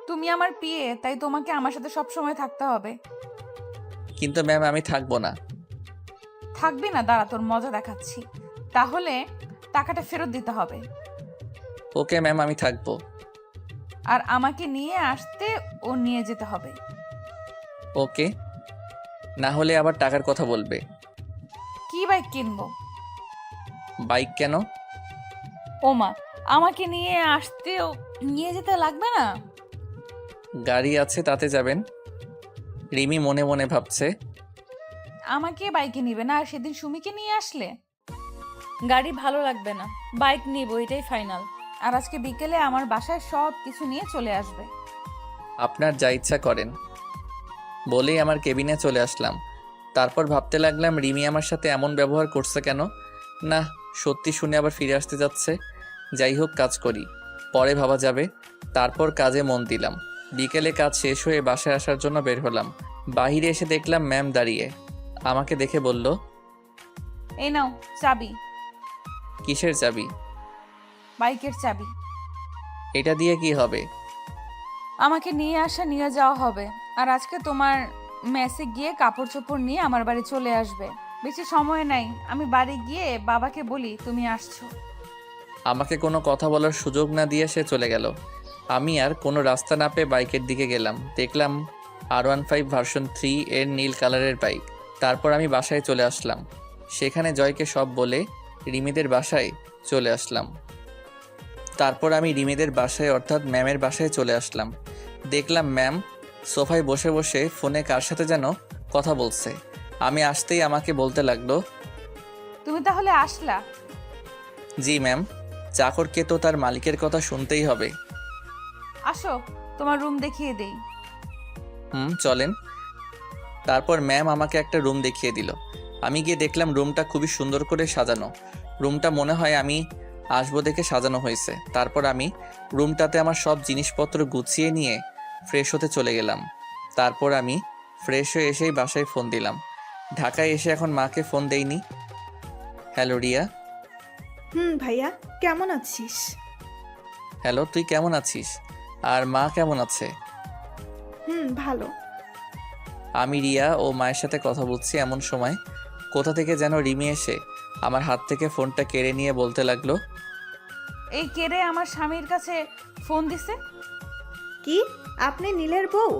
তুমি আমার পিএ, তাই তোমাকে আমার সাথে সব সময় থাকতে হবে। কিন্তু ম্যাম, আমি থাকবো না। থাকবি না? দাঁড়া, তোর মজা দেখাচ্ছি। তাহলে টাকাটা ফেরত দিতে হবে। ওকে ম্যাম, আমি থাকবো। আর আমাকে নিয়ে আসতে ও নিয়ে যেতে হবে। ওকে, না হলে আবার টাকার কথা বলবে। কি বাইক কিনবো? বাইক কেন? ওমা, আমাকে নিয়ে আসতে ও নিয়ে যেতে লাগবে না? গাড়ি আছে, তাতে যাবেন। রিমি মনে মনে ভাবছে, আমাকে বাইকে নিবে না, আর সেদিন সুমিকে নিয়ে আসলে? গাড়ি ভালো লাগবে না, বাইক নিব, এটাই ফাইনাল। আর আজকে বিকেলে আমার বাসায় সব কিছু নিয়ে চলে আসবে। আপনার যা ইচ্ছা করেন বলেই আমার কেবিনে চলে আসলাম। তারপর ভাবতে লাগলাম রিমি আমার সাথে এমন ব্যবহার করছে কেন। না, সত্যি শুনে আবার ফিরে আসতে যাচ্ছে। যাই হোক, কাজ করি, পরে ভাবা যাবে। তারপর কাজে মন দিলাম। বিকেলে কাজ শেষ হয়ে বাসায় আসার জন্য বের হলাম। বাহিরে এসে দেখলাম ম্যাম দাঁড়িয়ে। আমাকে দেখে বলল, এই নাও চাবি। কিসের চাবি? বাইকের চাবি। এটা দিয়ে কি হবে? আমাকে নিয়ে আসা নিয়ে যাওয়া হবে। আর আজকে তোমার মেসে গিয়ে কাপড় চোপড় নিয়ে আমার বাড়ি চলে আসবে। বেশি সময় নাই, আমি বাড়ি গিয়ে বাবাকে বলি তুমি আসছো। আমাকে কোনো কথা বলার সুযোগ না দিয়ে সে চলে গেল। আমি আর কোনো রাস্তা না পেয়ে বাইকের দিকে গেলাম। দেখলাম R15 ভার্সন 3 এর নীল কালারের বাইক। তারপর আমি বাসায় চলে আসলাম। সেখানে জয়কে সব বলে রিমিদের বাসায় চলে আসলাম। তারপর আমি রিমিদের বাসায় অর্থাৎ ম্যামের বাসায় চলে আসলাম। দেখলাম ম্যাম সোফায় বসে বসে ফোনে কার সাথে যেন কথা বলছে। আমি আসতেই আমাকে বলতে লাগলো, তুমি তাহলে আসলা? জি ম্যাম, চাকরকে তো তার মালিকের কথা শুনতেই হবে। আসো, তোমার রুম দেখিয়ে দেই। চলেন। তারপর ম্যাম আমাকে একটা রুম দেখিয়ে দিল। আমি গিয়ে দেখলাম রুমটা খুবই সুন্দর করে সাজানো। রুমটা মনে হয় আমি আসবো দেখে সাজানো হয়েছে। তারপর আমি রুমটাতে আমার সব জিনিসপত্র গুছিয়ে নিয়ে ফ্রেশ হতে চলে গেলাম। তারপর আমি ফ্রেশ হয়ে এসেই বাসায় ফোন দিলাম। ঢাকায় এসে এখন মাকে ফোন দেইনি। হ্যালো রিয়া। ভাইয়া কেমন আছিস? হ্যালো, তুই কেমন আছিস? আর মা কেমন আছে? ভালো। আমি রিয়া ও মায়ের সাথে কথা বলছি, এমন সময় কোথা থেকে যেন রিমি এসে আমার হাত থেকে ফোনটা কেড়ে নিয়ে বলতে লাগলো, এই কেড়ে আমার স্বামীর কাছে ফোন দিছে। কি আপনি নীলের বউ?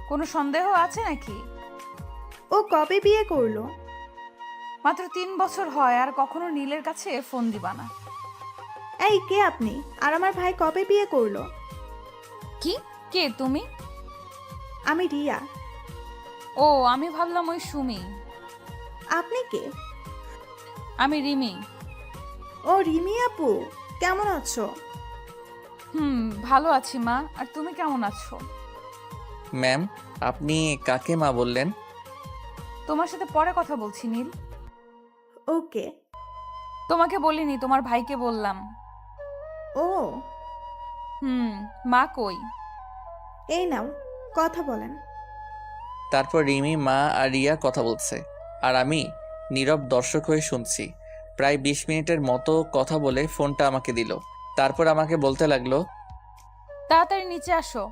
কোনো সন্দেহ আছে নাকি? ও কবে বিয়ে করলো? মাত্র 3 বছর হয়, আর কখনো নীলের কাছে ফোন দিবা না। এই কে আপনি? আর আমার ভাই কবে বিয়ে করলো? কি? কে তুমি? আমি রিয়া। ও, আমি ভাবলাম ওই সুমি। আপনি কে? আমি রিমি। ও রিমি আপু, কেমন আছো? ভালো আছি মা, আর তুমি কেমন আছো? ম্যাম আপনি কাকে মা বললেন? তোমার সাথে পরে কথা বলছি নীল। ওকে। তোমাকে বলিনি, তোমার ভাইকে বললাম। ও মা কই? এই নাও কথা বলেন। তারপর রিমি, মা আর রিয়া কথা বলছে, আর আমি নীরব দর্শক হয়ে শুনছি। প্রায় 20 মিনিটের মতো কথা বলে ফোনটা আমাকে দিল। তারপর আমাকে বলতে লাগলো, তাড়াতাড়ি নিচে আসো।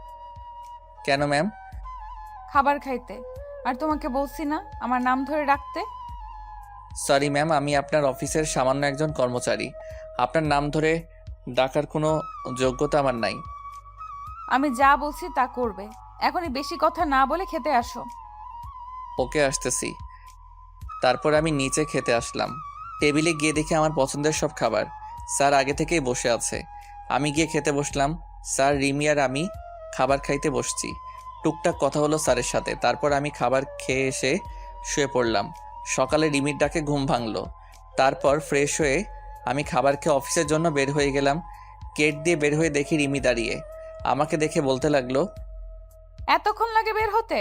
কেন ম্যাম? খাবার খাইতে। আর তোমাকে বলছি না আমার নাম ধরে রাখতে? সরি ম্যাম, আমি আপনার অফিসের সামান্য একজন কর্মচারী। আপনার নাম ধরে ডাকার কোনো যোগ্যতা আমার নাই। আমি যা বলছি তা করবে। এখনই বেশি কথা না বলে খেতে আসো। ওকে, আসতেছি। তারপর আমি নিচে খেতে আসলাম। টেবিলে গিয়ে দেখি আমার পছন্দের সব খাবার। স্যার আগে থেকেই বসে আছে। আমি গিয়ে খেতে বসলাম। স্যার, রিমি আর আমি খাবার খাইতে বসছি। টুকটাক কথা হলো স্যারের সাথে। তারপর আমি খাবার খেয়ে এসে শুয়ে পড়লাম। সকালে রিমির ডাকে ঘুম ভাঙলো। তারপর ফ্রেশ হয়ে আমি খাবার খেয়ে অফিসের জন্য বের হয়ে গেলাম। গেট দিয়ে বের হয়ে দেখি রিমি দাঁড়িয়ে। আমাকে দেখে বলতে লাগলো, এতক্ষণ লাগে বের হতে?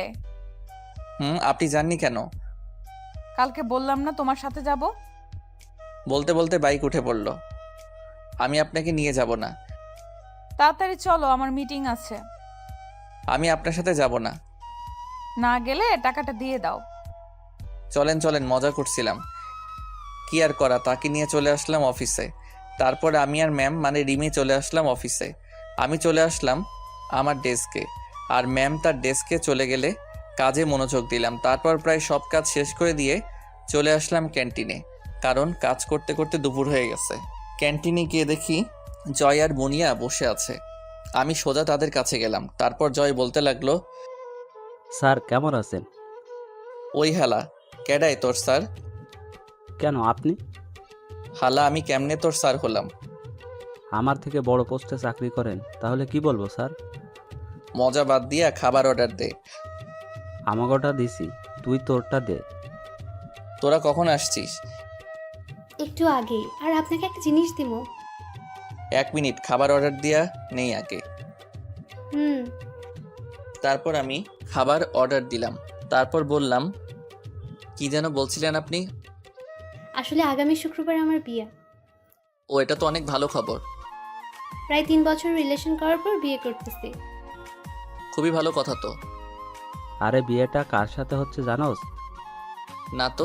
আপনি জাননি কেন? কালকে বললাম না তোমার সাথে যাব? বলতে বলতে বাইক উঠে পড়ল। আমি আপনাকে নিয়ে যাব না। তাড়াতাড়ি চলো, আমার মিটিং আছে। আমি আপনার সাথে যাব না। না গেলে টাকাটা দিয়ে দাও। চলেন চলেন, মজা করছিলাম। কি আর করা, তাকে নিয়ে চলে আসলাম অফিসে। তারপর আমি আর ম্যাম মানে রিমি চলে আসলাম অফিসে। আমি চলে আসলাম আমার ডেস্কে, আর ম্যাম তার ডেস্কে চলে গেলে কাজে মনোযোগ দিলাম। তারপর প্রায় সব কাজ শেষ করে দিয়ে চলে আসলাম ক্যান্টিনে, কারণ কাজ করতে করতে দুপুর হয়ে গেছে। ক্যান্টিনে গিয়ে দেখি জয় আর মুনিয়া বসে আছে। আমি সোজা তাদের কাছে গেলাম। তারপর জয় বলতে লাগলো, স্যার কেমন আছেন? ওই হালা, কেডাই তোর স্যার? কেন আপনি? হালা, আমি কেমনে তোর স্যার হলাম? আমার থেকে বড় পোস্টে চাকরি করেন, তাহলে কি বলবো স্যার? মজা বাদ দিয়া খাবার অর্ডার দে। আমাগোটা দিছি, তুই তোরটা দে। তোরা কখন আসছিস? একটু আগে। আর আপনাকে একটা জিনিস দিব। 1 মিনিট, খাবার অর্ডার দিয়া নেই আগে। তারপর আমি খাবার অর্ডার দিলাম। তারপর বললাম, কি যেন বলছিলেন আপনি? আসলে আগামী শুক্রবার আমার বিয়ে। ও, এটা তো অনেক ভালো খবর। প্রায় 3 বছর রিলেশন করার পর বিয়ে করতেছি। খুবই ভালো কথা তো। আরে বিয়েটা কার সাথে হচ্ছে জানোস? না তো।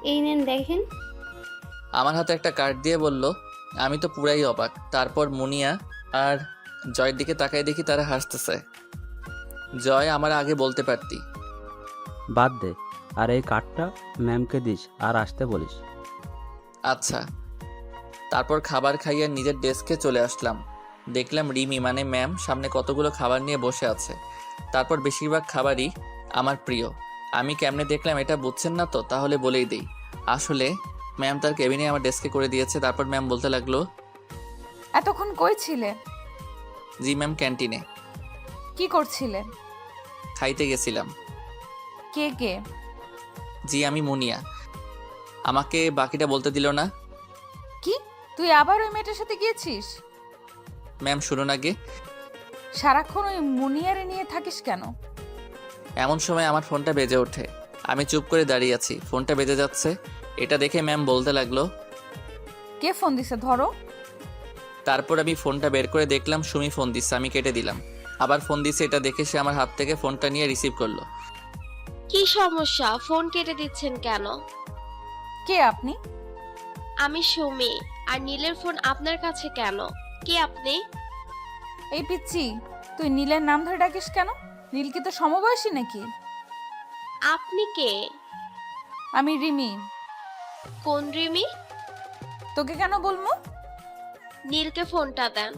এই নেন দেখেন। আমার হাতে একটা কার্ড দিয়ে বলল। আমি তো পুরাই অবাক। তারপর মুনিয়া আর জয়ের দিকে তাকাই দেখি তারা হাসতেছে। জয়, আমার আগে বলতে পারতি। বাদ দে, আর এই কার্ডটা ম্যামকে দিস আর আসতে বলিস। আচ্ছা। তারপর খাবার খাইয়ে নিজের ডেস্কে চলে আসলাম। দেখলাম রিমি মানে ম্যাম সামনে কতগুলো খাবার নিয়ে বসে আছে। তারপর বেশিরভাগ খাবারই আমার প্রিয়। আমি কেমনে দেখলাম এটা বুঝছেন না তো? তাহলে বলেই দিই। আসলে ম্যাম তার কেবিনে আমার ডেস্কে করে দিয়েছে। তারপর ম্যাম বলতে লাগলো, এতক্ষণ কই ছিলে? জি ম্যাম, ক্যান্টিনে। কি করছিলে? খাইতে গেছিলাম। কে কে? জি, আমি মুনিয়া। আমাকে বাকিটা বলতে দিল না। কি, তুই আবার ওই মেয়েটার সাথে গিয়েছিস? ম্যাম শুনুন আগে। সারাক্ষণ ওই মুনিয়ারে নিয়ে থাকিস কেন? এমন সময় আমার ফোনটা বেজে ওঠে। আমি চুপ করে দাঁড়িয়ে আছি। ফোনটা বেজে যাচ্ছে। এটা দেখে ম্যাম বলতে লাগলো, কে ফোন দিছে ধরো। তারপর আমি ফোনটা বের করে দেখলাম সুমি ফোন দিচ্ছে। আমি কেটে দিলাম। আবার ফোন দিচ্ছে। এটা দেখে সে আমার হাত থেকে ফোনটা নিয়ে রিসিভ করলো। কি সমস্যা? ফোন কেটে দিচ্ছেন কেন? কে আপনি? আমি সুমি। আর নীলের ফোন আপনার কাছে কেন? কে আপনি? এই পিচ্ছি, তুই নীলের নাম ধরে ডাকিস কেন? নীল কি তো সমবয়সী নাকি? আপনি কে? আমি রিমি। কোন রিমি? তোকে কেন বলবো? নীলকে ফোনটা দেন।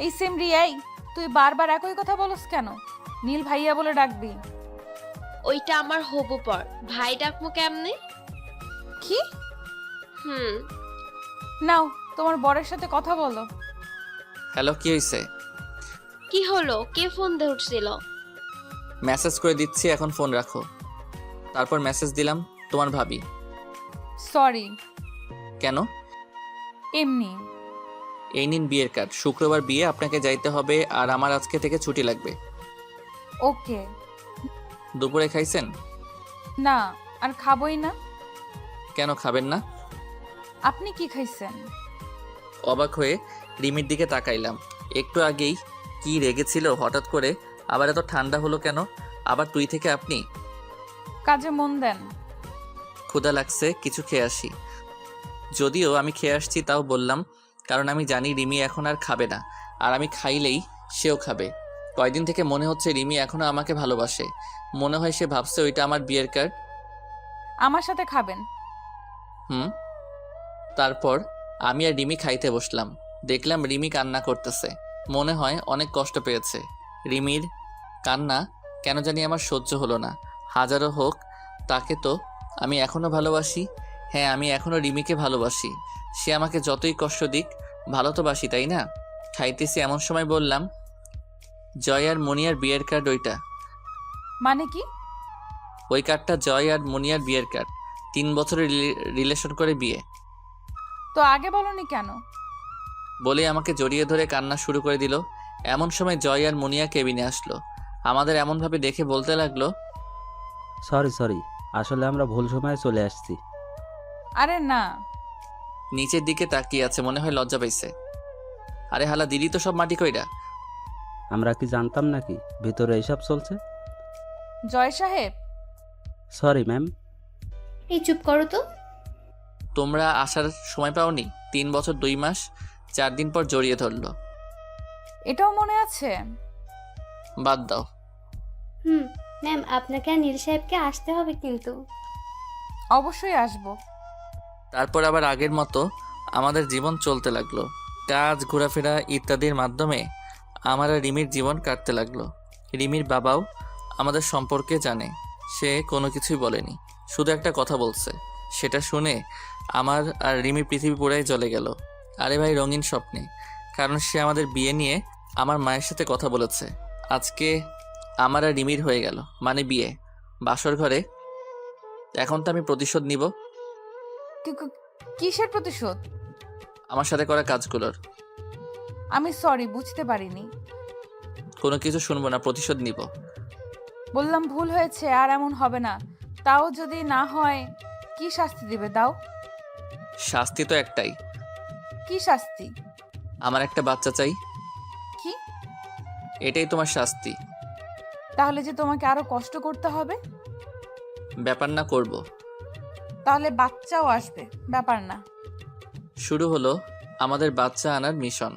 এই সেম রিয়াই, তুই বারবার একই কথা বলস কেন? নীল ভাইয়া বলে ডাকবি। ওইটা আমার হবু পর, ভাই ডাকমু কেমনে? কি? হুম। নাও তোমার বরের সাথে কথা বলো। হ্যালো, কি হয়েছে? কি হলো? কে ফোন দিয়ে উঠছিল? মেসেজ করে দিচ্ছি, এখন ফোন রাখো। তারপর মেসেজ দিলাম তোমার ভাবি। সরি। কেন? এমনি। এই নিন বিয়ের কার্ড। শুক্রবার বিয়ে, আপনাকে যাইতে হবে আর আমার আজকে থেকে ছুটি লাগবে। ওকে। দুপুরে খাইছেন? না, আর খাবোই না। কেন খাবেন না? আপনি কি খাইছেন? অবাক হয়ে রিমির দিকে তাকাইলাম। একটু আগেই কি রেগেছিল, হঠাৎ করে আবার এত ঠান্ডা হলো কেন? আবার তুই থেকে আপনি? কাজে মন দেন। ক্ষুধা লাগছে, কিছু খেয়ে আসি। যদিও আমি খেয়ে আসছি তাও বললাম, কারণ আমি জানি রিমি এখন আর খাবে না, আর আমি খাইলেই সেও খাবে। কয়দিন থেকে মনে হচ্ছে রিমি এখনো আমাকে ভালোবাসে। মনে হয় সে ভাবছে ওইটা আমার বিয়ের কার্ড। আমার সাথে খাবেন। হুম। তারপর আমি আর রিমি খাইতে বসলাম। দেখলাম রিমি কান্না করতেছে, মনে হয় অনেক কষ্ট পেয়েছে। রিমির কান্না কেন জানি আমার সহ্য হলো না। হাজারো হোক, তাকে তো আমি এখনো ভালোবাসি। হ্যাঁ, আমি এখনো রিমিকে ভালোবাসি। সে আমাকে যতই কষ্ট দিক, ভালো তো বাসি, তাই না? খাইতেছি এমন সময় বললাম, জয় আর মনিয়ার বিয়ের কার্ড ওইটা। মানে কি? ওই কার্ডটা জয় আর মনিয়ার বিয়ের কার্ড। 3 বছরের রিলেশন করে বিয়ে। তো আগে বলনি কেন? বলে আমাকে জড়িয়ে ধরে কান্না শুরু করে দিল। এমন সময় জয় আর মুনিয়া কেবিনে আসলো। আমাদের এমনভাবে দেখে বলতে লাগলো, সরি, আসলে আমরা ভুল সময়ে চলে আসছি। আরে না। নিচের দিকে তাকিয়ে আছে, মনে হয় লজ্জা পাইছে। আরে হালা, দিদি তো সব মাটি কইরা। আমরা কি জানতাম নাকি ভিতরে এইসব চলছে? জয় সাহেব। Sorry ma'am. এই চুপ করো তো। তোমরা আসার সময় পাওনি? 3 বছর 2 মাস 4 দিন পর জড়িয়ে ধরলো। এটাও মনে আছে? বাদ দাও। ম্যাম, আপনাকে আর নীল সাহেবকে আসতে হবে কিন্তু। অবশ্যই আসবো। তারপর আবার আগের মতো আমাদের জীবন চলতে লাগলো। কাজ, ঘোরাফেরা ইত্যাদির মাধ্যমে আমার আর রিমির জীবন কাটতে লাগলো। রিমির বাবাও আমাদের সম্পর্কে জানে। সে কোনো কিছুই বলেনি, শুধু একটা কথা বলছে। সেটা শুনে আমার আর রিমির পৃথিবী পুরাই জ্বলে গেল। আরে ভাই, রঙিন স্বপ্নে। কারণ সে আমাদের বিয়ে নিয়ে আমার মায়ের সাথে কথা বলেছে। আজকে আমার আর রিমির হয়ে গেল, মানে বিয়ে, বাসর ঘরে। এখন তো আমি প্রতিশোধ নিব। কিসের প্রতিশোধ? আমার সাথে করা কাজগুলোর। আমি সরি, বুঝতে পারিনি। কোনো কিছু শুনবো না, প্রতিশোধ নিব। বললাম ভুল হয়েছে, আর এমন হবে না। তাও যদি না হয়, কি শাস্তি দিবে দাও? শাস্তি তো একটাই। কি শাস্তি? আমার একটা বাচ্চা চাই। কি? এটাই তোমার শাস্তি। তাহলে যে তোমাকে আরো কষ্ট করতে হবে? ব্যাপার না, করব। তাহলে বাচ্চাও আসবে, ব্যাপার না। শুরু হলো আমাদের বাচ্চা আনার মিশন।